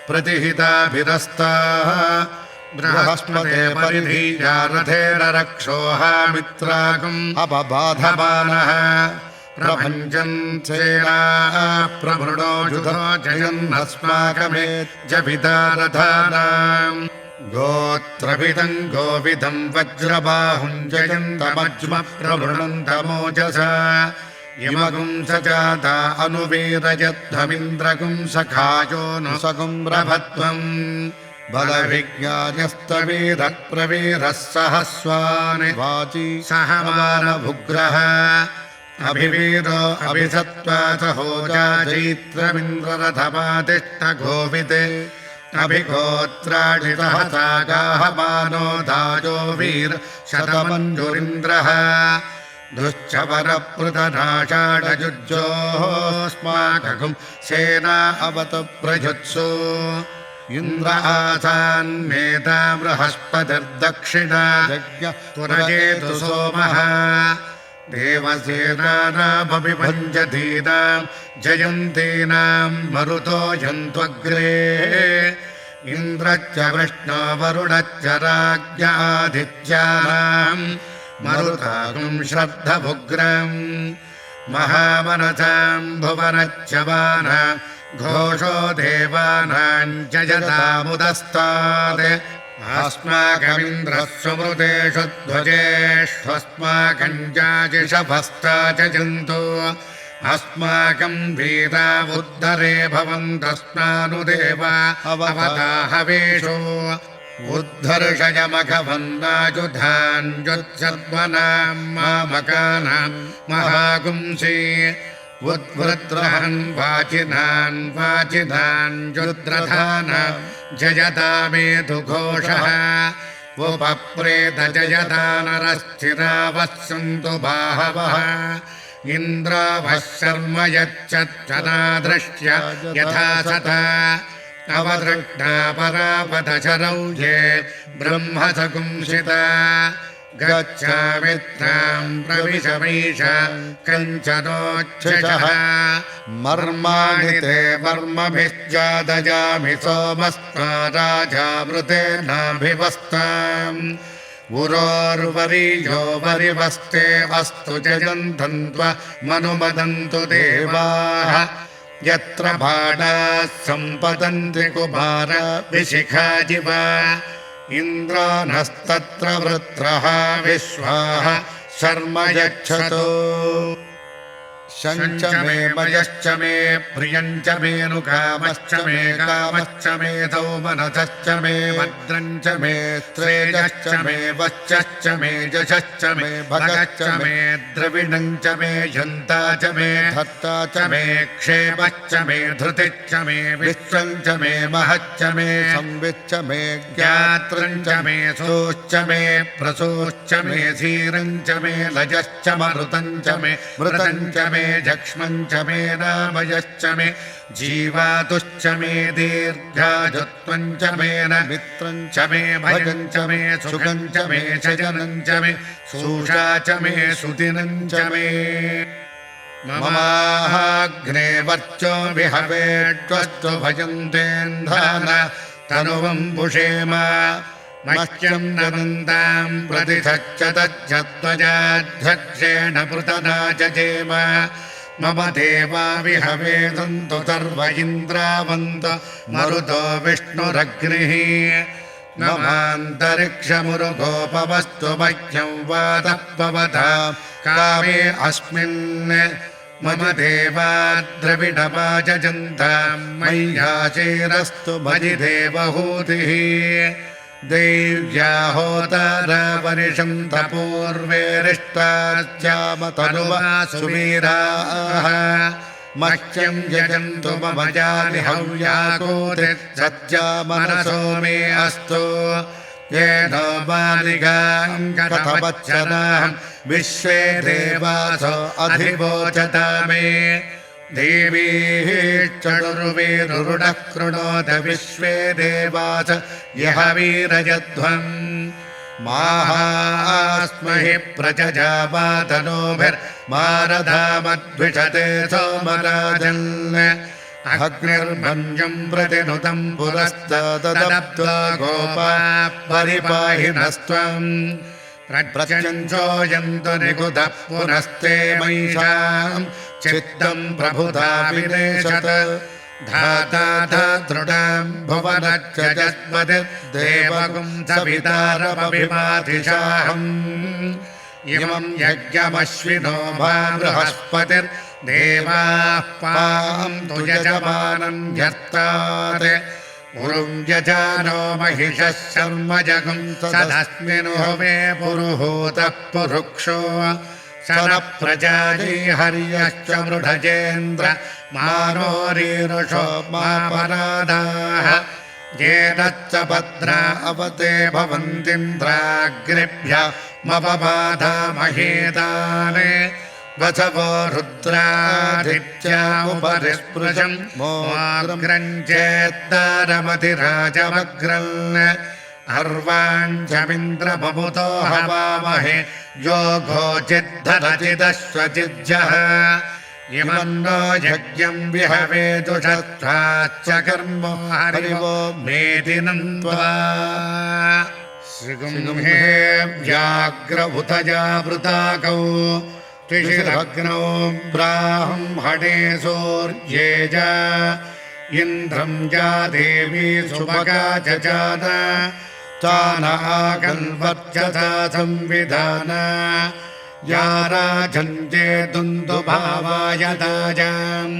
प्रतिहिताभिरस्ताः बृहस्पते परिधीया रथेन रक्षोहामित्राकम् अपबाधमानः प्रभञ्जन् सेनाः प्रभृणो युधो जयन्नस्माकमेज्जपिता रथानाम् गोत्रभिदं गोविदं वज्रबाहुं जयन्तमज्मप्रवृणन्तमोजसा यमगुं सजाता अनुवीरयध्वमिन्द्रगुं सखायो नुसगुं प्रभत्वम् बलविज्ञानस्तवीरः प्रवीरः सहस्वानि वाची सहमानभुग्रः अभिवीरो अभिसत्त्वा होजा चैत्रमिन्द्ररथमातिष्ठ गोविते अभिगोत्राणि सहसागाहमानो धाजो वीर शतमञ्जुरिन्द्रः दुश्चवरपृतनाषाढयुज्योस्माकं सेना अवत प्रयुत्सु इन्द्र आसान्नेता बृहस्पतिर्दक्षिणा पुरजेतु सोमः देवसेनानामभिभञ्जतीनां जयन्तीनां मरुतो यन्त्वग्रे इन्द्रश्च विष्णो वरुणश्च राज्ञादित्यानां मरुतागुं श्रद्धभुग्रम् महामनसां भुवनच्चवानां घोषो देवानां जयतामुदस्तात् अस्माकमिन्द्रः सुमृतेषु ध्वजेष्वस्माकं जाजिषभस्ता जन्तु अस्माकं वीरा उद्धरे भवन्तस्मानुदेवा अवताहवेषु उद्धर्षयमघवन्नाजुधान्युत्सद्मनां मामकानां महागुंसि उद्वृत्रहन् वाचिनान्युद्रधानां जयतामेतु घोषः उपप्रेत जयता नरस्थिरावः सन्तु बाहवः इन्द्रावः शर्म यच्चनादृष्ट्य यथा सता अवदृष्टा परापदशरौ ये ब्रह्मसकुंसिता गच्छामित्रां प्रविशमीश कञ्चनोच्छिषः मर्माणि ते मर्मभिश्चादजामि सोमस्त्वा राजामृतेनाभिवस्ताम् उरोर्वरीयो वरिवस्ते अस्तु जयन्तन्त्वमनुमदन्तु देवाः यत्र बाणाः सम्पतन्ति कुमार विशिखाजिव इन्द्रानस्तत्र वृत्रः विश्वाः शर्म यच्छतो शञ्च मे मयश्च मे प्रियञ्च मेऽनुकामश्च मे कामश्च मे सौमनसश्च मे भद्रञ्च मे श्रेयश्च मे वश्चश्च मे यशश्च मे भगश्च मे द्रविणञ्च मे यन्ता च मे धत्ता च मे क्षेमश्च मे धृतिश्च मे विश्वञ्च मे महच्च मे संविच्च मे ज्ञात्रञ्च मे सोश्च मे प्रसोश्च मे धीरञ्च मे लजश्च मरुतञ्च मे मृतञ्च मे जक्ष्मञ्च मे नामयश्च मे जीवातुश्च मे दीर्घायुत्वञ्च मे न मित्रञ्च मे भजञ्च मे सुखञ्च मे शयनञ्च मे सूषा च मे सुदिनञ्च मे ममाग्ने वर्चो विहवेट्वस्तु भजन्तेन्धान तनुवं पुषेम मह्यं नरन्तां प्रतिधच्च तच्छध्वजाध्यक्षेण पृतना जजेम मम देवा विहवे सन्तु सर्व इन्द्रावन्त मरुतो विष्णुरग्निः नमान्तरिक्षमुरुगोपवस्तु मह्यं वातः पवतां कामे अस्मिन् मम देवा द्रविडमाजन्तां मय्याचेरस्तु मयि देवहूतिः देव्या होतारावरिषन्त पूर्वेरिष्टास्यामतनुवा सुवीराः मह्यं यजन्तु मम जानि हव्याकोतिर्सज्जा मनसो मे अस्तु येन बालिकां कथवच्चनाहं विश्वे देवासो अधिवोचता मे देवीः चडुर्वीरुरुडः कृणोत विश्वे देवास यः वीरजध्वम् माहास्महि प्रजजापातनोभिर्मारधामद्विषते सोमराजन् अग्निर्मन्यं प्रतिनुतं पुरस्तदब्ध्वा गोपा परिपाहिनस्त्वम् प्रत्यञ्चोऽयन्तु निकुतः पुनस्ते मयिषां चित्तं प्रभुता विनेशत धाता धातृणाम् भुवनच्च जस्पतिर्देवगुं सवितारमभिमातिशाहम् इमम् यज्ञमश्विनो वा बृहस्पतिर्देवाः पान्तु यजमानम् न्यर्तात् उरुं यजानो महिषः शर्म जगुं सदस्मिन् हुवे पुरुहूतः पुरुक्षो स न प्रजायै हर्यश्च मृढजेन्द्र मानोरीरुषो मापराधाः येनच्च भद्रा अवते भवन्तीन्द्राग्निभ्यमपबाधामहेतान् वसवो रुद्रादित्या उपरिस्पृशम् मोऽग्रञ्चेत्तारमतिराजमग्रन् अर्वाञ्चमिन्द्रममुतो हवामहे योगोचिद्धरचिदश्वचिज्जः इमन्नो यज्ञम् विहवेदुषत्वाच्च कर्मो हरिवो मेदिनन्त्वा श्रीगुंहे व्याघ्र उतजावृताकौ त्रिशिरग्नौ ब्राह्मणे सूर्ये च इन्द्रम् या देवी सुभगा जजान चानागन्वर्चसा संविधान या राजन्ये दुन्दुभावाय दाजाम्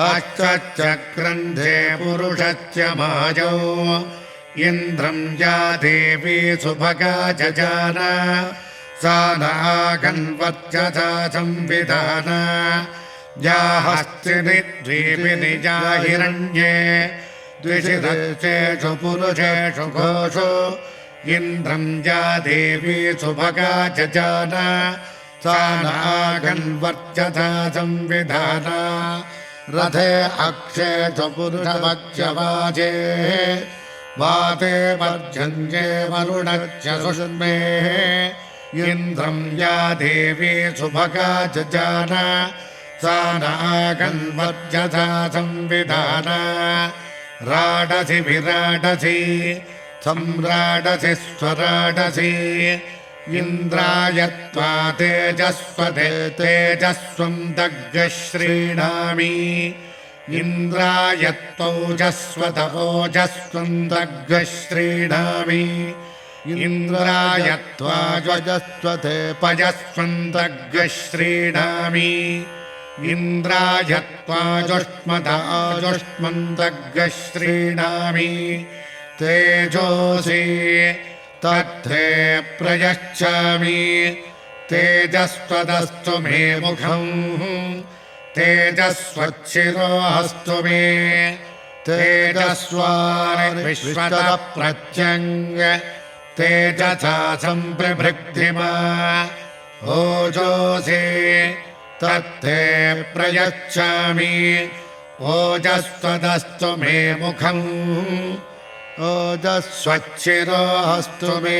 अश्चक्रन्धे पुरुषस्य माजौ इन्द्रम् या देवी सुभगा जजान सा नागन्वर्चसा संविधान या हस्तिनि द्वीपिनि या हिरण्ये द्विषिधस्येषु पुरुषेषु घोषु इन्द्रम् या देवी सुभगा जजान सा नागन्वर्चसा संविधान रथे अक्षेषु पुरुषवक्षवाजे वाते वर्जन्ये वरुणस्य सुष्मे इन्द्रम् या देवी सुभगा जजान सा नागन्वर्चसा संविधान राडसि विराडसि सम्राडसि स्वराडसि इन्द्राय त्वा तेजस्वते तेजस्वम् दग्गश्रीणामि इन्द्राय त्वौजस्वत ओजस्वम् दग्गश्रीणामि इन्द्राय त्वाजस्वते पजस्वम् दग्गश्रीणामि इन्द्राय त्वाजुष्मद आजुष्मम् दग्गश्रीणामि तेजोसि तत्थे प्रयच्छामि तेजस्वदस्तु मे मुखम् तेजस्वच्छिरोऽस्तु मे तेजस्वान् विश्वतः प्रत्यङ्ग तेजसा सम्प्रभृद्धिमा ओजोषि तत्ते प्रयच्छामि ओजस्वदस्तु मे मुखम् ओजस्वच्छिरोऽस्तु मे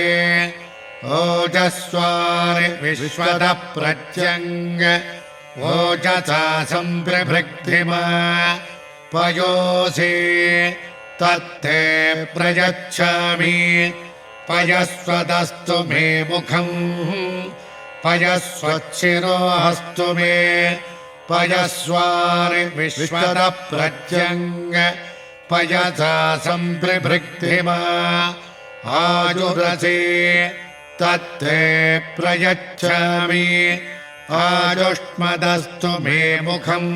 ओजस्वान् विश्वतः प्रत्यङ्ग ओजसा सम्प्रभृद्धिमा पयोषि तत्ते प्रयच्छामि पयस्वदस्तु मे मुखम् पयस्वच्छिरोऽस्तु मे पयस्वान् विश्वतः प्रत्यङ्ग पयसा सम्प्रभृद्धिमा आजुरसि तत्ते प्रयच्छामि आजुष्मदस्तु मे मुखम्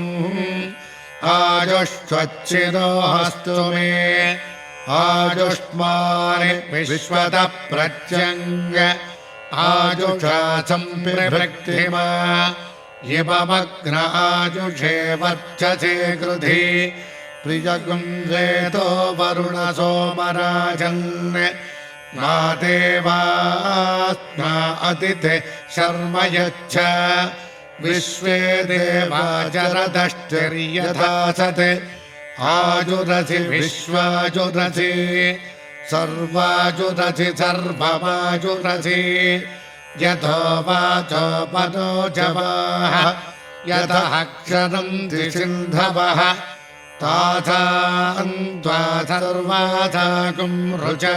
आजुष्वच्छिरोऽस्तु मे आजुष्मान् विश्वतः प्रत्यङ्ग आजुषा सम्प्रभृद्धिमा इममग्न आजुषे वर्चसे कृधि प्रियगुंजेतो वरुण सोमराजन् मा देवास्मा अतिथे शर्म यच्छ विश्वे देवा जरदष्टिर्यथा सत् आजुरसि विश्वाजुरसि सर्वाजुरसि सर्वमाजुरसि यथो वाचो पदोजवाः यतः क्षरन्ति सिन्धवः ताथा अन्त्वा सर्वासाकुं रुचा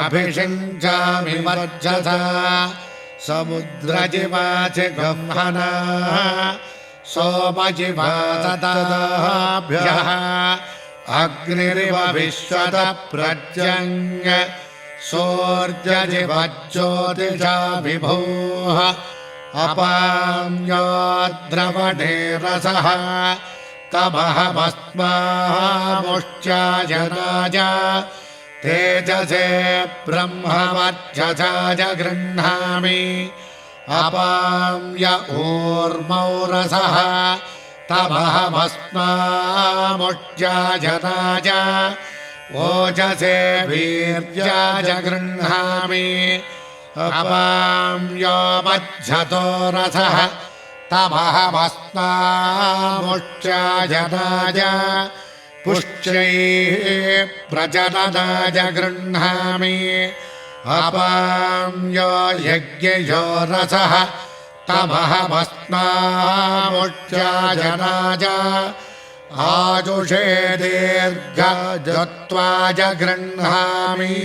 अभिषिञ्चामि वर्चसा समुद्रजिवाचि गह्मना सोमजिवातदाभ्यः अग्निरिव विश्वत प्रत्यङ्ग सूर्यजिवज्योतिषा विभोः अपाम्योद्रवणे रसः तमहमस्मामुष्याय राजा तेजसे ब्रह्मवर्चसाय गृह्णामि अपाम्य ऊर्मौ रसः तमहमस्मामुष्याय राजा ओजसे वीर्याय गृह्णामि अपाम्यो मज्झतो रसः तमहमस्मामुष्याय राजा पुष्यैः प्रजननाय गृह्णामि अपाम्यो यज्ञयो रसः तमहमस्मामुष्याय राजा आजुषे दीर्घजत्वाय गृह्णामि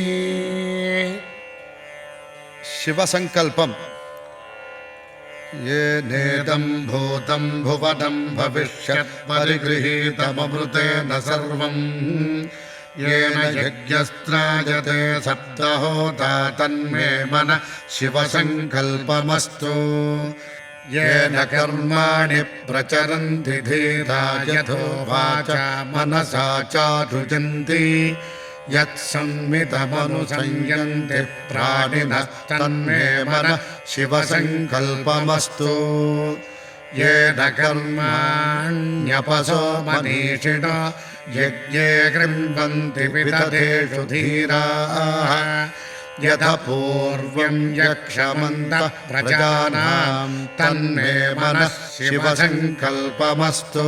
शिवसङ्कल्पम् ये नेदं भूतं भुवनं भविष्यत् परिगृहीतममृतेन सर्वम् येन यज्ञस्त्रायते सप्तहोता तन्मे मनः शिवसङ्कल्पमस्तु येन कर्माणि प्रचरन्ति धीरा यथो वाचा मनसा चारुजन्ति यत्संवितमनुसंयन्ति प्राणिनस्तन्मे मनः शिवसङ्कल्पमस्तु येन कर्माण्यपसो मनीषिणो यज्ञे गृह्णन्ति विदधेषु धीराः यथ पूर्वं यक्षमन्तः प्रजानां तन्मे मनः शिवसङ्कल्पमस्तु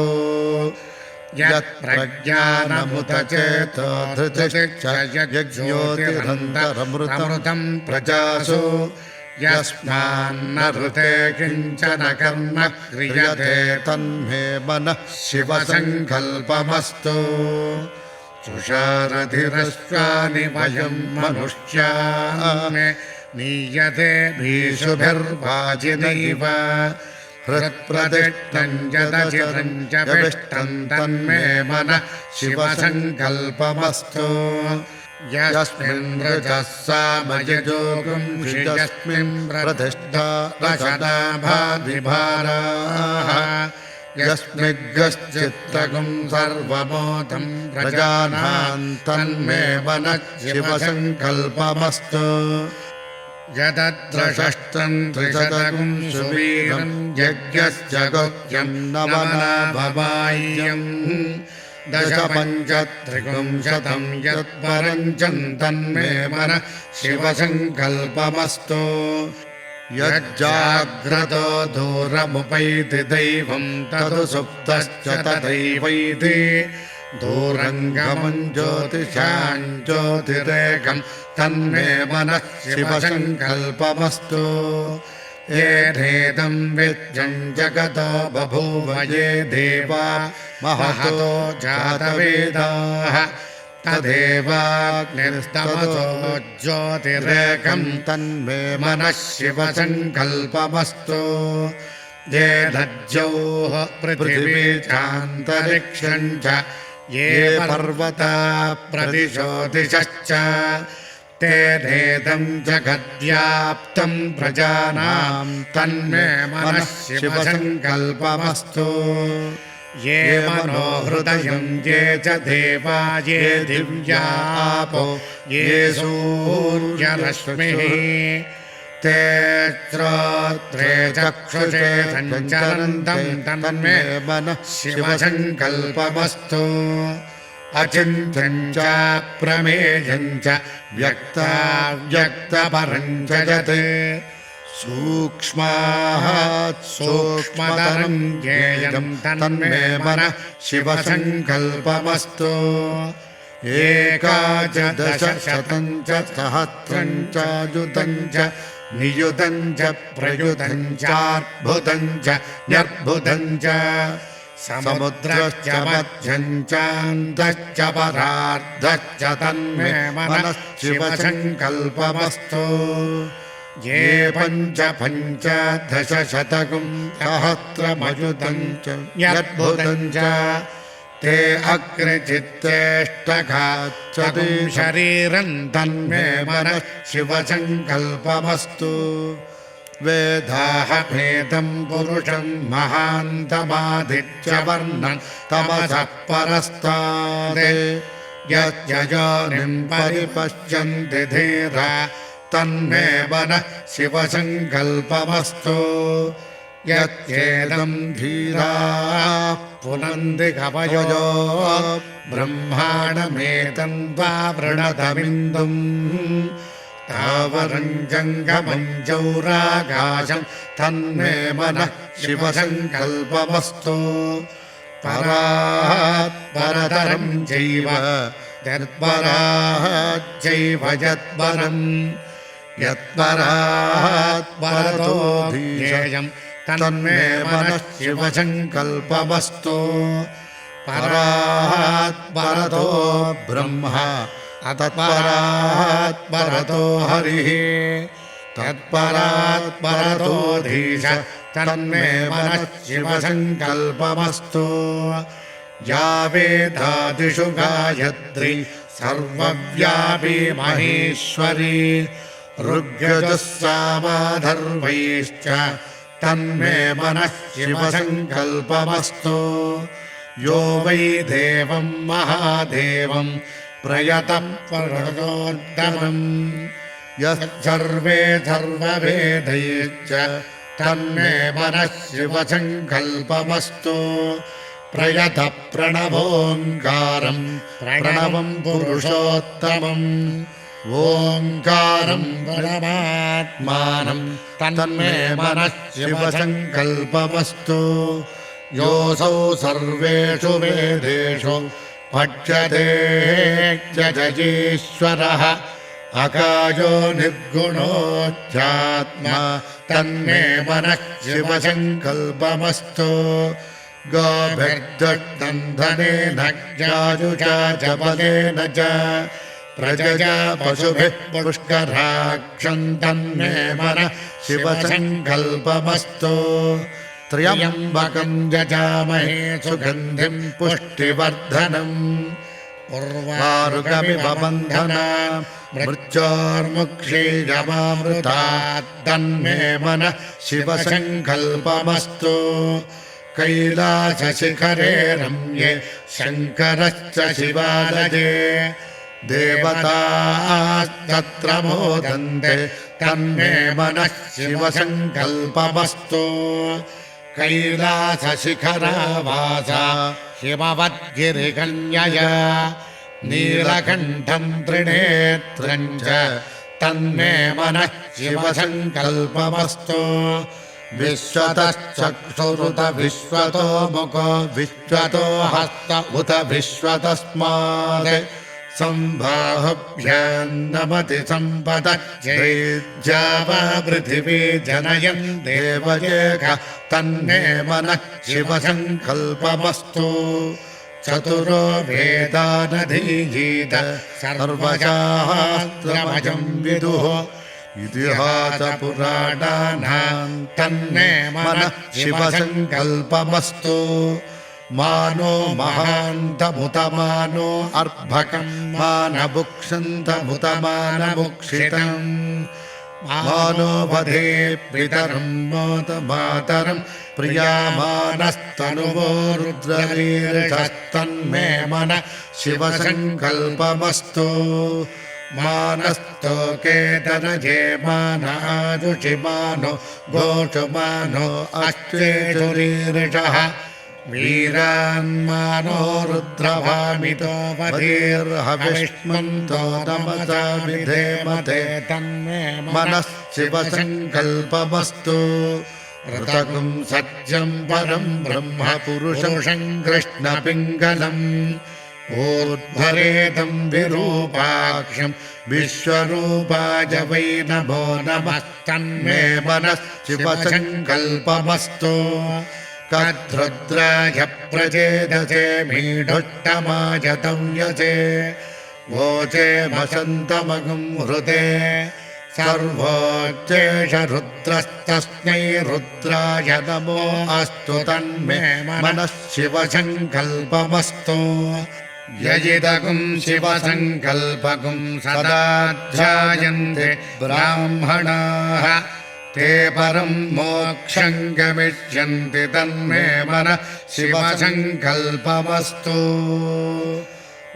यत्प्रज्ञानमुत चेतो धृतिश्चयज्योतिरन्तरमृतं प्रजासु यस्मान्न ऋते किञ्चन कर्म क्रियते तन्मे मनः शिवसङ्कल्पमस्तु तुषारधिरश्वानि वयं मनुष्यान् नीयते भीषुभिर्वाजिनैव हृत्प्रतिष्ठं जदचिरं च विष्टं तन्मे मनः शिवसङ्कल्पमस्तु यस्मिन् रजः सामयजोगुं यस्मिन् प्रतिष्ठा रचनाभादिभाराः यस्मिद्गश्चित्तगुं सर्वमोदं प्रजानां तन्मे मनः शिवसङ्कल्पमस्तु यदद्रषष्टं त्रिशतगुं सुवीरं यज्ञश्च गुह्यं नवनाभवाय्यं दशपञ्चत्रिगुंशतं यत्परञ्चं तन्मे मनः शिवसङ्कल्पमस्तु यज्जाग्रतो दूरमुपैति दैवं तदु सुप्तश्च तथैवैति दूरङ्गमं ज्योतिषां ज्योतिरेकं तन्मे मनः शिवसङ्कल्पमस्तु येनेदं विद्यं जगतो बभूव ये देवा महतो जातवेदाः तदेवाग्निस्तमसो ज्योतिरेकं तन्मे मनः शिवसङ्कल्पमस्तु ये दज्जौः पृथिवी चान्तरिक्षं च ये पर्वता प्रतिशोदिशश्च तेनेदं जगद्व्याप्तं प्रजानां तन्मे मनः शिवसङ्कल्पमस्तु ये मनोहृदयं ये च देवा ये दिव्यापो ये सूर्यरश्मिः ते श्रोत्रे चक्षुषे सञ्चरन्तं तन्मे मनः शिवसङ्कल्पमस्तु अचिन्त्यं च प्रमेयं च व्यक्ताव्यक्तपरं च यत् सूक्ष्मात् सूक्ष्मतरं ज्ञेयं तन्मे मनः शिवसङ्कल्पमस्तु एकादशशतं च सहस्रं च युतं च नियुतं च प्रयुतं चार्भुतं च न्यर्भुतं च समुद्रश्च मध्यं चान्तश्च परार्धश्च तन्मे मनः शिवसङ्कल्पमस्तु ये पञ्च पञ्चदशशतकं सहस्रमयुतं च यद्भुतं च ते अग्निचित्तेष्टका चतुशरीरं तन्मे मनः शिवसङ्कल्पमस्तु वेदाहभेदं पुरुषं महान्तमादित्यवर्णं तमसः परस्तात् यज्जयोनिं परिपश्यन्ति धीरा तन्मे मनः शिवसङ्कल्पमस्तु यच्चेदं धीरा पुनन्ति कवयो ब्रह्माणमेतं वा वृणतमिन्दुम् तावरं जङ्गमं जौराकाशं तन्मे मनः शिवसङ्कल्पमस्तु परात् परतरं चैव यत्परात् चैव यत्परम् यत्परात् परतो ध्येयं तन्मे मनः शिवसङ्कल्पमस्तु परात् परतो ब्रह्म तत्परात् परतो हरिः तत्परात् परतो धीश तन्मे मनः शिवसङ्कल्पमस्तु या वेदादिषु गायत्री सर्वव्यापी महेश्वरी ऋग्यजुः सामाधर्वैश्च तन्मे मनः शिवसङ्कल्पमस्तु यो वै देवं महादेवं प्रयतं परमोत्तमम् यस्सर्वे सर्ववेदैश्च तन्मे मनः शिवसङ्कल्पमस्तु प्रयतः प्रणवोङ्कारं प्रणवं पुरुषोत्तमम् ओङ्कारं परमात्मानं तन्मे मनः शिवसङ्कल्पमस्तु योऽसौ सर्वेषु वेदेषु पठ्यते जजीश्वरः अकायो निर्गुणोऽध्यात्मा तन्मे मनः शिवसङ्कल्पमस्तु गोभिर्दुष्टन्धनेन जाजुषा जबलेन च प्रजया पशुभिः पुष्कराक्षं तन्मे मनः शिवसङ्कल्पमस्तु त्र्यम्बकं यजामहे सुगन्धिं पुष्टिवर्धनम् उर्वारुकमिव बन्धनान् मृत्योर्मुक्षीयमामृतात् तन्मे मनः शिवसङ्कल्पमस्तु कैलासशिखरे रम्ये शङ्करश्च शिवालये देवतास्तत्र मोदन्ते तन्मे मनः शिवसङ्कल्पमस्तु कैलासशिखरावासा हिमवद्गिरिकन्यया नीलकण्ठं त्रिनेत्रं च तन्मे मनः शिवसङ्कल्पमस्तु विश्वतश्चक्षुरुत विश्वतो मुखो विश्वतो हस्त उत विश्वतस्मात् सम्बाहुभ्यां नमति सम्पदच्चैर्जावा पृथिवी जनयन् देवयेकः तन्मे मनः शिवसङ्कल्पमस्तु चतुरो वेदानधीयीत सर्वशास्त्रमजं विदुः इतिहासपुराणानां तन्मे मनः शिवसङ्कल्पमस्तु मानो महान्तमुतमानो अर्भकं मानभुक्षन्तमुतमानभुक्षितम् मानो वधे पितरं मोदमातरं प्रियामानस्तनुवो रुद्रवीरस्तन्मे मनः शिवसङ्कल्पमस्तु मानस्तोकेतनजे मानाजुषिमानो गोषुमानो अश्वेषुरीरिषः वीरान्मानो रुद्रभामितो वधीर्हविष्मन्तो नमसा विधेमते तन्मे मनः शिवसङ्कल्पमस्तु ऋतकं सत्यं परं ब्रह्म पुरुषं कृष्णपिङ्गलम् ऊर्ध्वरेतं विरूपाक्षं विश्वरूपाय वै नमो नमः तन्मे मनः शिवसङ्कल्पमस्तु कद्रुद्राय प्रचेदसे मीढुट्टमाय तंयसे वोचे वसन्तमगं हृदे सर्वोच्चेष रुद्रस्तस्मै रुद्राय नमो अस्तु तन्मे मनः शिवसङ्कल्पमस्तु यजिदगुं शिवसङ्कल्पगुं सदा ध्यायन्ते ब्राह्मणाः ते परं मोक्षं गमिष्यन्ति तन्मे मनः शिवसङ्कल्पमस्तु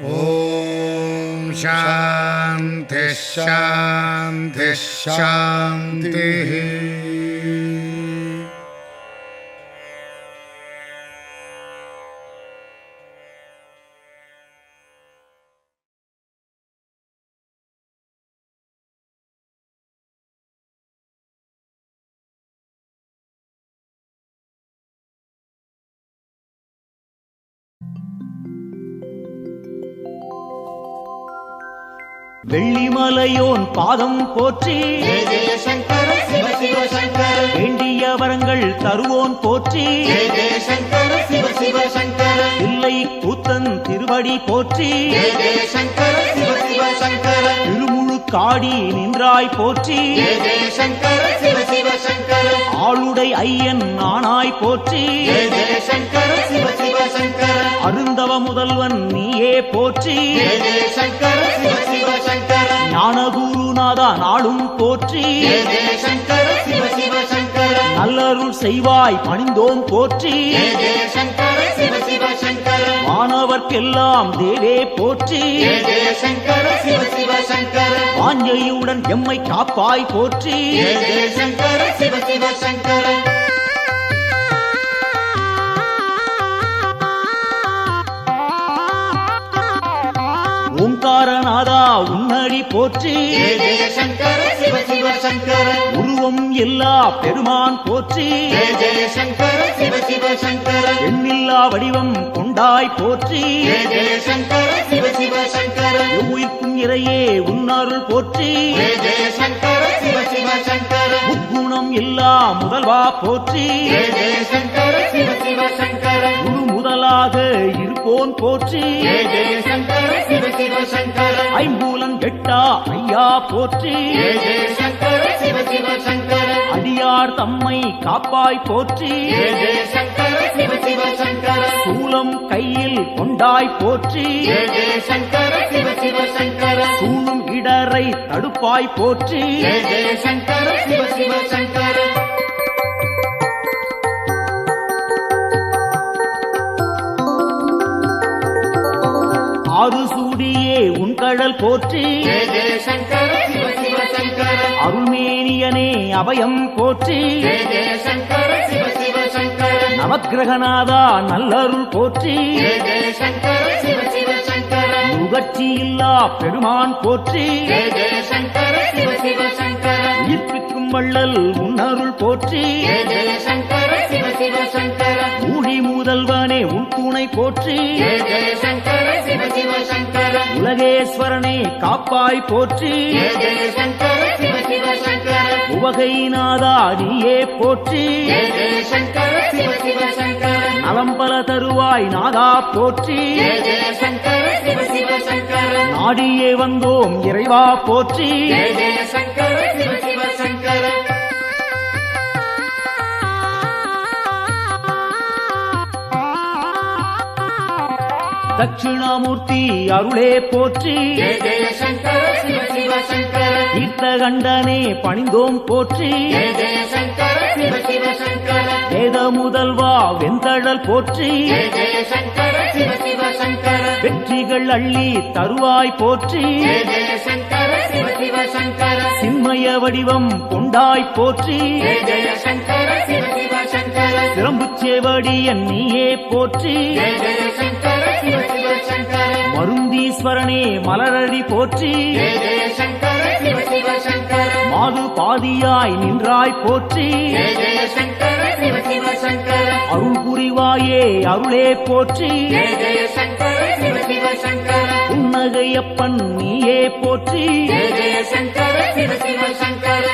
ॐ शान्तिः शान्तिः शान्तिः வெள்ளிமலையோன் பாதம் போற்றி ஜெய ஜெய சங்கர சிவ சிவ சங்கர வேண்டிய வரங்கள் தருவோன் போற்றி ஜெய ஜெய சங்கர சிவ சிவ சங்கர இல்லை கூத்தன் திருவடி போற்றி ஜெய ஜெய சங்கர சிவ சிவ சங்கர திருமுழு காடி நின்றாய் போற்றி ஜெய ஜெய சங்கர சிவ சிவ சங்கர ஆளுடை ஐயன் ஆனாய் போற்றி ஜெய ஜெய சங்கர சிவ சிவ சங்கர அருந்தவ முதல்வன் நீயே போற்றி ஜெய ஜெய சங்கர சிவ சிவ சங்கர ஞானகுருநாதா நாளும் போற்றி ஜெய ஜெய சங்கர சிவ சிவ சங்கர நல்லருள் செய்வாய் பணிந்தோம் போற்றி ஜெய ஜெய சங்கர சிவ சிவ சங்கர வானவர்க்கெல்லாம் தேவே போற்றி ஜெய ஜெய சங்கர சிவ சிவ சங்கர வாஞ்சையுடன் எம்மை காப்பாய் போற்றி ஜெய ஜெய சங்கர சிவ சிவ சங்கர ஓங்காரநாதா உன்னடி போற்றி ஜெய ஜெய சங்கர சிவ சிவ சங்கர உருவம் எல்லா பெருமான் போற்றி ஜெய ஜெய சங்கர சிவ சிவ சங்கர எண்ணில்லா வடிவம் கொண்டாய் போற்றி ஜெய ஜெய சங்கர சிவ சிவ சங்கர உயிர்க்கும் இறையே உன்னருள் போற்றி ஜெய ஜெய சங்கர சிவ சிவ சங்கர முக்குணம் எல்லா முதல்வா போற்றி ஜெய ஜெய சங்கர சிவ சிவ சங்கர முழு முதலாக இருப்போன் போற்றி ஜெய ஜெய சங்கர சிவ சிவ சங்கர ஐம்பூலன் கெட்டா ஐயா போற்றி ஜெய ஜெய சங்கர சிவ சிவ சங்கர அடியார் தம்மை காப்பாய் போற்றி ஜெய ஜெய சங்கர சிவ சிவ சங்கர சூலம் கையில் கொண்டாய் போற்றி ஜெய ஜெய சங்கர சிவ சிவ சங்கர சூழும் இடரை தடுப்பாய் போற்றி ஜெய ஜெய சங்கர சிவ சிவ சங்கர ஆறு சூடியே உன் கடல் போற்றி ஜெய ஜெய சங்கர சிவ சிவ சங்கர அருள்மேனியனே அபயம் போற்றி ஜெய ஜெய சங்கர சிவ சிவ சங்கர நவக்கிரகநாதா நல்லருள் போற்றி ஜெய ஜெய சங்கர சிவ சிவ சங்கர முகர்ச்சி இல்லா பெருமான் போற்றி ஜெய ஜெய சங்கர சிவ சிவ சங்கர உயிர்ப்பிக்கும் வள்ளல் உன்னருள் போற்றி ஜெய ஜெய சங்கர சிவ சிவ சங்கர ஊழி முதல்வனே உன் துணை போற்றி ஜெய ஜெய சங்கர சிவ சிவ சங்கர உலகேஸ்வரனே காப்பாய் போற்றி ஜெய ஜெய சங்கர சிவ சிவ சங்கர உவகைநாதா நீயே போற்றி ஜெய ஜெய சங்கர சிவ சிவ சங்கர நலம் பல தருவாய் நாதா போற்றி ஜெய ஜெய சங்கர சிவ சிவ சங்கர நாடியே வந்தோம் இறைவா போற்றி ஜெய ஜெய சங்கர சிவ சிவ சங்கர தட்சிணாமூர்த்தி அருளே போற்றி ஜெய ஜெய சங்கர சிவ சிவ சங்கர தீர்த்தகண்டனே பணிந்தோம் போற்றி ஜெய ஜெய சங்கர சிவ சிவ சங்கர வேத முதல்வா வெந்தழல் போற்றி ஜெய ஜெய சங்கர சிவ சிவ சங்கர வெற்றிகள் அள்ளி தருவாய் போற்றி ஜெய ஜெய சங்கர சிவ சிவ சங்கர சின்மய வடிவம் கொண்டாய் போற்றி ஜெய ஜெய சங்கர சிவ சிவ சங்கர சிரம்புச்சேவடியன் நீயே போற்றி ஜெய ஜெய சங்கர சிவ சிவ சங்கர மருந்தீஸ்வரனே மலரடி போற்றி ஜெய ஜெய சங்கர சிவ சிவ சங்கர மாது பாதியாய் நின்றாய் போற்றி ஜெய ஜெய சங்கர சிவ சிவ சங்கர அருள் புரிவாயே அருளே போற்றி ஜெய ஜெய சங்கர சிவ சிவ சங்கர புன்னகையப்பன் நீயே போற்றி ஜெய ஜெய சங்கர சிவ சிவ சங்கர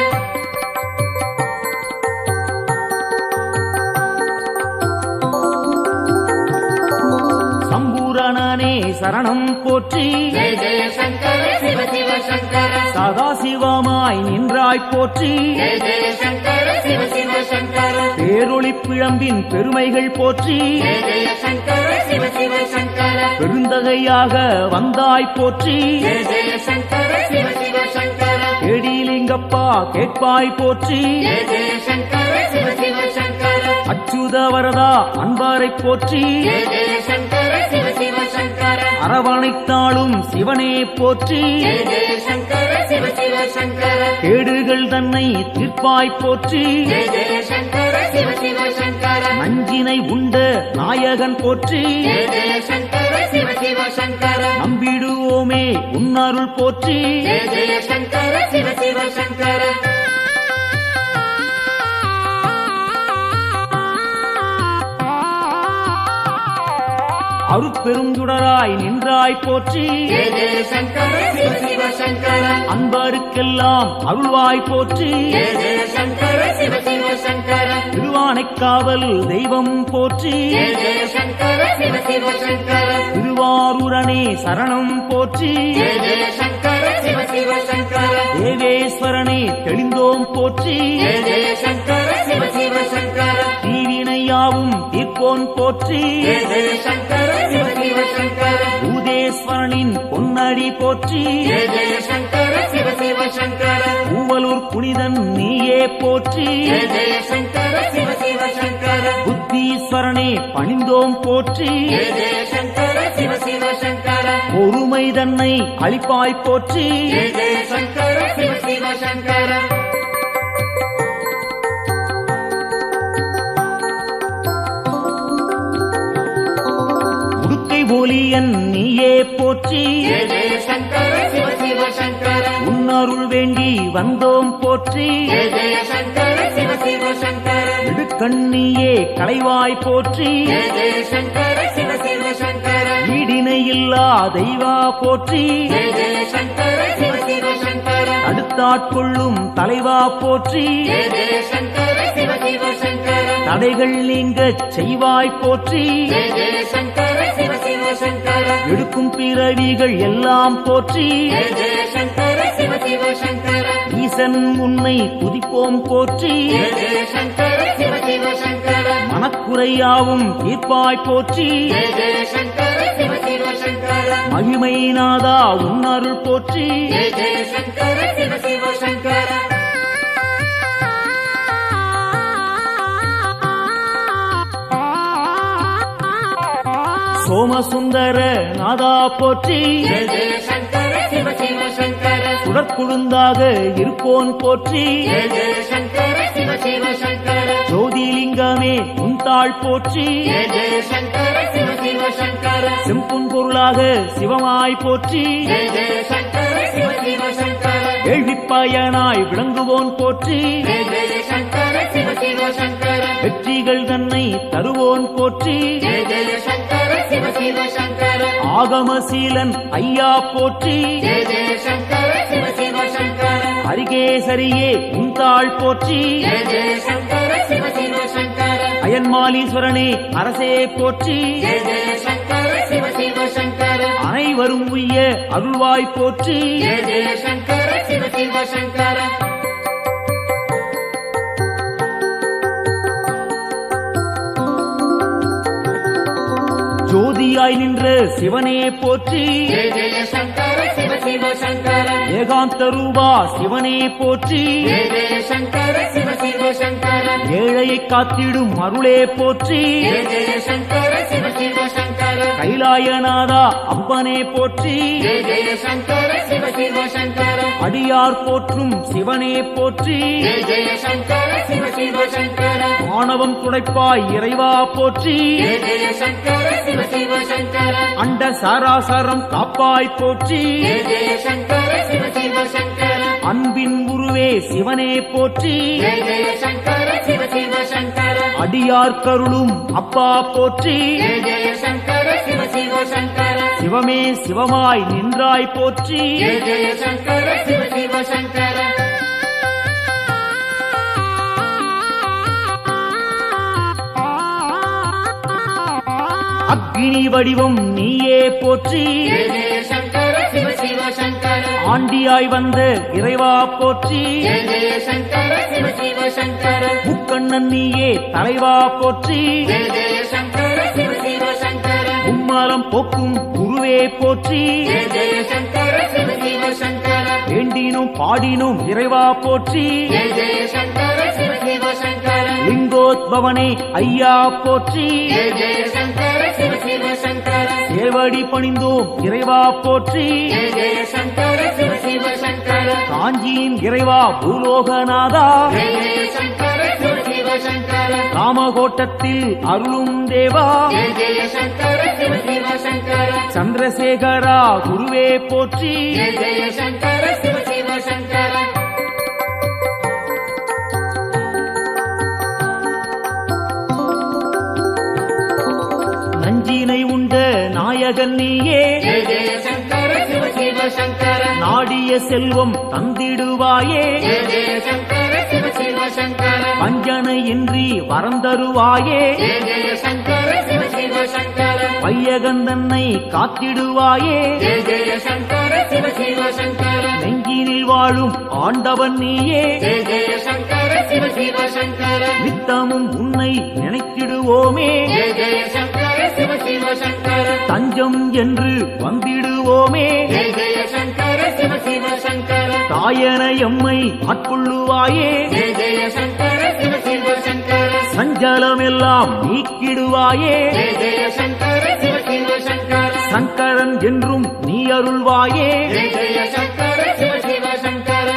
சம்பூரணனே சரணம் போற்றி ஜெய ஜெய சங்கர சிவ சிவ சங்கர சதாசிவமாய் நின்றாய் போற்றி ஜெய ஜெய சங்கர சிவ சிவ சங்கர பேரொளி பிழம்பின் பெருமைகள் போற்றி ஜெய ஜெய சங்கர சிவ சிவ சங்கர பெருந்தகையாக வந்தாய் போற்றி ஜெய ஜெய சங்கர சிவ சிவ சங்கர கேடிலிங்கப்பா கேட்பாய் போற்றி ஜெய ஜெய சங்கர சிவ சிவ சங்கர அச்சுத வரதா அன்பாரை போற்றி ஜெய ஜெய சங்கர சிவ சிவ சங்கர அரவணைத்தாளும் சிவனே போற்றி ஜெய ஜெய சங்கர சிவ சிவ சங்கர கேடுகள் தன்னை தீர்ப்பாய் போற்றி ஜெய ஜெய சங்கர சிவ சிவ சங்கர நஞ்சினை உண்ட நாயகன் போற்றி ஜெய ஜெய சங்கர சிவ சிவ சங்கர நம்பிடுவோமே உன்னருள் போற்றி ஜெய ஜெய சங்கர சிவ சிவ சங்கர அருட்பெருஞ்சுடராய் நின்றாய் போற்றி ஜெய ஜெய சங்கர சிவ சிவ சங்கர அன்பருக்கெல்லாம் அருள்வாய் போற்றி ஜெய ஜெய சங்கர சிவ சிவ சங்கர திருவானைக்காவல் தெய்வம் போற்றி ஜெய ஜெய சங்கர சிவ சிவ சங்கர திருவாரூரனே சரணம் போற்றி ஜெய ஜெய சங்கர சிவ சிவ சங்கர தேவேஸ்வரனே தெளிந்தோம் போற்றி ஜெய ஜெய சங்கர சிவ சிவ சங்கர தீவினையாவும் தீர்ப்போன் போற்றி ஜெய ஜெய சங்கர சிவ சிவ சங்கர பூதேஸ்வரனின் பொன்னடி போற்றி ஜெய ஜெய சங்கர சிவ சிவ சங்கர பூவலூர் புனிதன் நீயே போற்றி ஜெய ஜெய சங்கர சிவ சிவ சங்கர புத்தீஸ்வரனே பணிந்தோம் போற்றி ஜெய ஜெய சங்கர சிவ சிவ சங்கர பொறுமை தன்னை அளிப்பாய் போற்றி ஜெய ஜெய சங்கர சிவ சிவ சங்கர உடுக்கை ஒலியன் நீயே போற்றி ஜெய ஜெய சங்கர சிவ சிவ சங்கர உன்னருள் வேண்டி வந்தோம் போற்றி ஜெய ஜெய சங்கர சிவ சிவ சங்கர இடுக்கண்ணியே களைவாய் போற்றி ஜெய ஜெய சங்கர சிவ சிவ சங்கர ஈடினை இல்லா தெய்வா போற்றி ஜெய ஜெய சங்கர சிவ சிவ சங்கர அடுத்தாட்கொள்ளும் தலைவா போற்றி ஜெய ஜெய சங்கர சிவ சிவ சங்கர தடைகள் நீங்கச் செய்வாய் போற்றி ஜெய ஜெய சங்கர சிவ சிவ சங்கர எடுக்கும் பிறவிகள் எல்லாம் போற்றி ஜெய ஜெய சங்கர சிவ சிவ சங்கர ஈசன் உன்னை துதிப்போம் போற்றி ஜெய ஜெய சங்கர சிவ சிவ சங்கர மனக்குறையாவும் தீர்ப்பாய் போற்றி ஜெய ஜெய சங்கர சிவ சிவ சங்கர மகிமை நாதா உன்னருள் போற்றி ஜெய ஜெய சங்கர சிவ சிவ சங்கர சோமசுந்தர நாதா போற்றி ஜெய ஜெய சங்கர சிவ சிவ சங்கர சுடற்குழுந்தாக இருப்போன் போற்றி ஜெய ஜெய சங்கர சிவ சிவ சங்கர ஜோதிலிங்கமே உன்தாள் போற்றி ஜெய ஜெய சங்கர சிவ சிவ சங்கர செம்புன் பொருளாக சிவமாய் போற்றி ஜெய ஜெய சங்கர சிவ சிவ சங்கர கேள்விப்பயனாய் விளங்குவோன் போற்றி ஜெய ஜெய சங்கர சிவ சிவ சங்கர வெற்றிகள் தன்னை தருவோன் போற்றி ஜெய ஜெய சங்கர சிவ சிவ சங்கர ஆகமசீலன் ஐயா போற்றி ஜெய ஜெய சங்கர சிவ சிவ சங்கர ஹரிகேசரியே உன்தாள் போற்றி ஜெய ஜெய சங்கர சிவ சிவ சங்கர அயன்மாலீஸ்வரனே அரசே போற்றி ஜெய ஜெய சங்கர சிவ சிவ சங்கர அனைவரும் உய்ய அருள்வாய் போற்றி ஜெய ஜெய சங்கர சிவ சிவ சங்கர ஜோதியாய் நின்ற சிவனே போற்றி ஜெய ஜெய சங்கர சிவ சிவ சங்கர ஏகாந்த ரூபா சிவனே போற்றி ஜெய ஜெய சங்கர சிவ சிவ சங்கர ஏழையை காத்திடும் அருளே போற்றி ஜெய ஜெய சங்கர சிவ சிவ சங்கர கைலாயநாதா அப்பனே போற்றி ஜெய ஜெய சங்கர சிவ சிவ சங்கர அடியார் போற்றும் சிவனே போற்றி ஜெய ஜெய சங்கர சிவ சிவ சங்கர ஆணவம் துடைப்பாய் இறைவா போற்றி ஜெய ஜெய சங்கர சிவ சிவ சங்கர அண்ட சாராசாரம் காப்பாய் போற்றி ஜெய ஜெய சங்கர சிவ சிவ சங்கர அன்பின் உருவே சிவனே போற்றி ஜெய ஜெய சங்கர சிவ சிவ சங்கர அடியார் கருளும் அப்பா போற்றி ஜெய ஜெய சங்கர சிவ சிவ சங்கர சிவமே சிவமாய் நின்றாய் போற்றி ஜெய ஜெய சங்கர சிவ சிவ சங்கர அக்னி அக்னி வடிவம் நீயே போற்றி ஜெய ஜெய சங்கர சிவ சிவ சங்கர ஆண்டியாய் வந்த இறைவா போற்றி ஜெய ஜெய சங்கர சிவ சிவ சங்கர முக்கண்ணன் நீயே தலைவா போற்றி ஜெய ஜெய சங்கர சிவ சிவ சங்கர உம்மாலம் போக்கும் குருவே போற்றி ஜெய ஜெய சங்கர சிவ சிவ சங்கர வேண்டினும் பாடினும் இறைவா போற்றி ஜெய ஜெய சங்கர சிவ சிவ சங்கர லிங்கோத்பவனே ஐயா போற்றி ஜெய ஜெய சங்கர சிவ சிவ சங்கர சேவடி பணிந்தோம் இறைவா போற்றி ஜெய ஜெய சங்கர சிவ சிவ சங்கர காஞ்சியின் இறைவா பூலோகநாதா ஜெய ஜெய சங்கர சிவ சிவ சங்கர ராமகோட்டத்தில் அருளும் தேவா ஜெய ஜெய சங்கர சிவ சிவ சங்கர சந்திரசேகரா குருவே போற்றி ஜெய ஜெய சங்கர சிவ சிவ சங்கர நஞ்சினை உண்ட நாயகன் நீயே ஜெய ஜெய சங்கர சிவ சிவ சங்கர நாடிய செல்வம் தந்திடுவாயே ஜெய ஜெய சங்கர சிவ சிவ சங்கர வஞ்சனையின்றி வரந்தருவாயே ஜெய ஜெய சங்கர சிவ சிவ சங்கர வையகந்தன்னை காத்திடுவாயே ஜெய ஜெய சங்கர சிவ சிவ சங்கர நெஞ்சினில் வாழும் ஆண்டவன் நீயே ஜெய ஜெய சங்கர சிவ சிவ சங்கர நித்தமும் உன்னை நினைத்திடுவோமே ஜெய ஜெய சங்கர சிவ சிவ சங்கர தஞ்சம் என்று வந்திடுவோமே ஜெய ஜெய சங்கர சிவ சிவ சங்கர தாயன எம்மை ஆட்கொள்ளுவாயே ஜெய ஜெய சங்கர சிவ சிவ சங்கர சஞ்சலமெல்லாம் நீக்கிடுவாயே ஜெய ஜெய சங்கர சிவ சிவ சங்கர சங்கரன் என்றும் நீ அருள்வாயே ஜெய ஜெய சங்கர சிவ சிவ சங்கர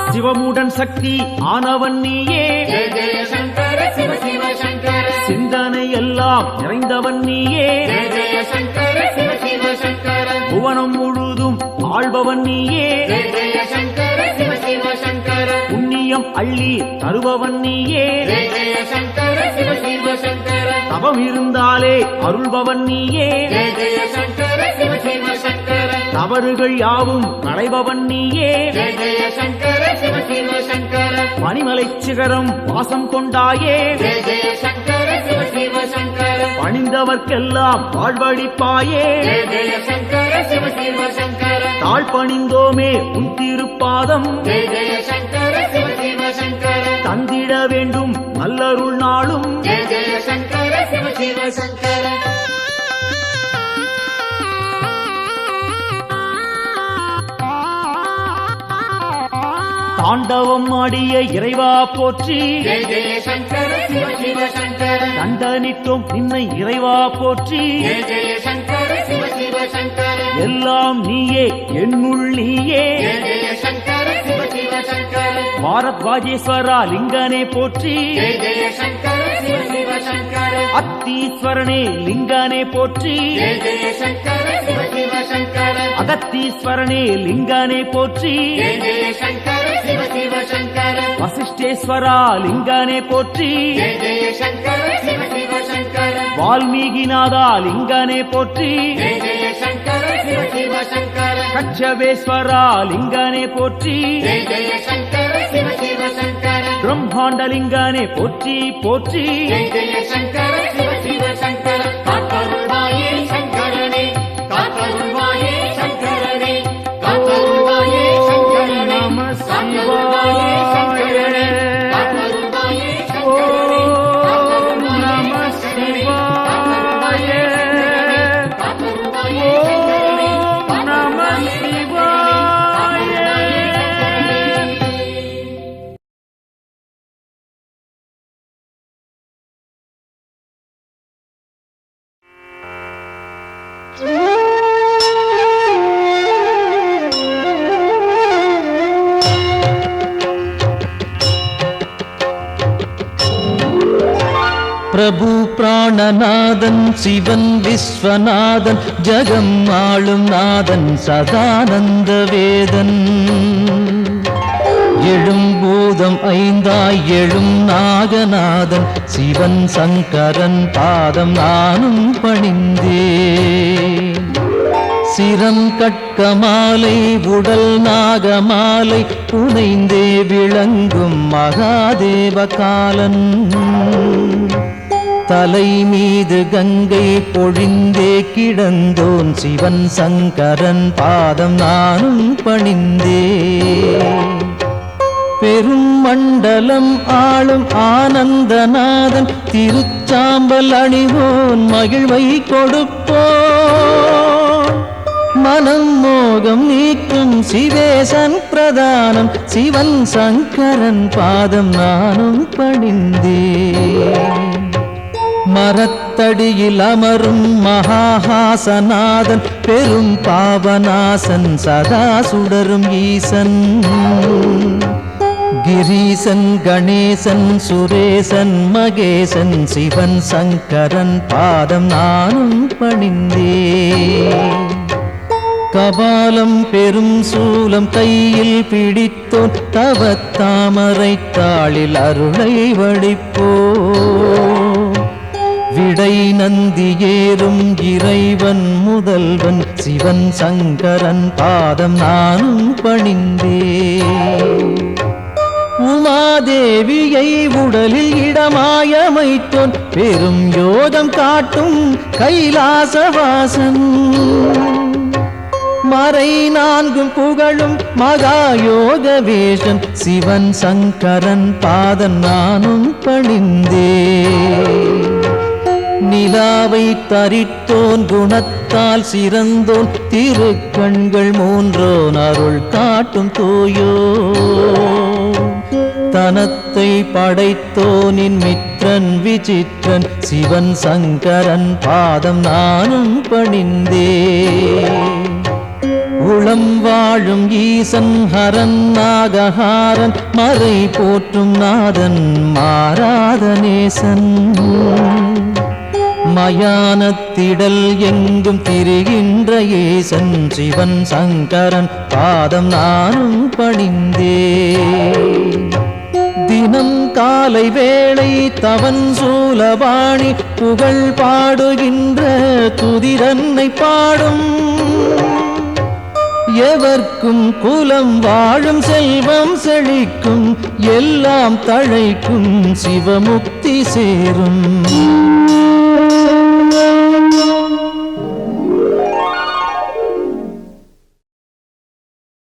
சிவமுடன் சக்தி ஆனவன் நீயே ஜெய ஜெய சங்கர சிவ சிவ சங்கர சிந்தனை எல்லாம் நிறைந்தவன் நீயே ஜெய ஜெய சங்கர சிவ சிவ சங்கர புவனம் முழுதும் ஆள்பவன் நீயே ஜெய ஜெய சங்கர சிவ சிவ சங்கர புண்ணியம் அள்ளி தருபவன் நீயே ஜெய ஜெய சங்கர சிவ சிவ சங்கர தவம் இருந்தாலே அருள்பவன் நீயே ஜெய ஜெய சங்கர சிவ சிவ சங்கர தவறுகள் யாவும் களைபவன் நீயே ஜெய ஜெய சங்கர சிவ சிவ சங்கர பனிமலைச் சிகரம் வாசம் கொண்டாயே ஜெய ஜெய சங்கர சிவ சிவ சங்கர பணிந்தவர்க்கெல்லாம் வாழ்வழிப்பாயே ஜெய ஜெய சங்கர சிவ சிவ சங்கர தாழ் பணிந்தோமே உன் திருப்பாதம் ஜெய ஜெய சங்கர சிவ சிவ சங்கர தந்திட வேண்டும் நல்லருள் நாளும் ஜெய ஜெய சங்கர சிவ சிவ சங்கர தாண்டவம் ஆடிய இறைவா போற்றி ஜெய ஜெய சங்கர சிவ சிவ சங்கர தண்டனிட்டோம் நின்னை இறைவா போற்றி ஜெய ஜெய சங்கர சிவ சிவ சங்கர எல்லாம் நீயே என்னுள் நீயே ஜெய ஜெய சங்கர சிவ சிவ சங்கர பாரத்வாஜேஸ்வரா லிங்கனே போற்றி ஜெய ஜெய சங்கர சிவ சிவ சங்கர அத்தீஸ்வரனே லிங்கனே போற்றி ஜெய ஜெய சங்கர சிவ சிவ சங்கர அகத்தீஸ்வரனே லிங்கனே போற்றி ஜெய ஜெய சங்கர சிவ சிவ சங்கர வசிஷ்டேஸ்வரா லிங்கனே போற்றி ஜெய ஜெய சங்கர சிவ சிவ சங்கர வால்மீகிநாதா லிங்கனே போற்றி ஜெய ஜெய சங்கர சிவ சிவ சங்கர கச்சபேஸ்வரா லிங்கனே போற்றி ஜெய ஜெய சங்கர சிவ சிவ சங்கர பிரம்மாண்ட லிங்கனே போற்றி போற்றி ஜெய ஜெய சங்கர சிவ சிவ சங்கர காத்தருள்வாயே சங்கரனே காத்தருள்வாயே சங்கரனே காத்தருள்வாயே சங்கரனே நம காத்தருள்வாயே சங்கரனே சிவாய காத்தருள்வாயே ஓம் நம சங்கரனே சிவாய காத்தருள்வாயே ஓம் நம சிவாய பிரபு பிராணநாதன் சிவன் விஸ்வநாதன் ஜகம் ஆளும் நாதன் சதானந்த வேதன் எழும் பூதம் ஐந்தாய் எழும் நாகநாதன் சிவன் சங்கரன் பாதம் நானும் பணிந்தேன் சிரம் கட்க மாலை உடல் நாகமாலை புனைந்தே விளங்கும் மகாதேவ காலன் தலை மீது கங்கை பொழிந்தே கிடந்தோன் சிவன் சங்கரன் பாதம் நானும் பணிந்தே பெரும் மண்டலம் ஆளும் ஆனந்தநாதன் திருச்சாம்பல் அணிவோன் மகிழ்வை கொடுப்போன் மனம் மோகம் நீக்கும் சிவேசன் பிரதானம் சிவன் சங்கரன் பாதம் நானும் பணிந்தே மரத்தடியில் அமரும் மகாஹாசநாதன் பெரும் பாவநாசன் சதா சுடரும் ஈசன் கிரீசன் கணேசன் சுரேசன் மகேசன் சிவன் சங்கரன் பாதம் நானும் பணிந்தே கபாலம் பெரும் சூலம் கையில் பிடித்தோன் தவத்தாமரை தாளில் அருளை வடிப்போ விடை நந்தி ஏறும் இறைவன் முதல்வன் சிவன் சங்கரன் பாதம் நானும் பணிந்தே உமாதேவியை உடலில் இடமாயமைத்தோன் பெரும் யோகம் காட்டும் கைலாசவாசன் மறை நான்கும் புகழும் மகாயோக வேஷன் சிவன் சங்கரன் பாதம் நானும் பணிந்தே நிலாவை தரித்தோன் குணத்தால் சிறந்தோன் திருக்கண்கள் மூன்றோன் அருள் காட்டும் தூயோ தனத்தை படைத்தோனின் மித்திரன் விசித்திரன் சிவன் சங்கரன் பாதம் நானும் பணிந்தே உளம் வாழும் ஈசன் ஹரன் நாகஹாரன் மறை போற்றும் நாதன் மாறாத நேசன் மயானத்திடல் எங்கும் திரிகின்ற ஈசன் சிவன் சங்கரன் பாதம் நானும் பணிந்தே தினம் காலை வேளை தவன் சூலபாணி புகழ் பாடுகின்ற துதிரன்னை பாடும் எவர்க்கும் குலம் வாழும் செல்வம் செழிக்கும் எல்லாம் தழைக்கும் சிவமுக்தி சேரும்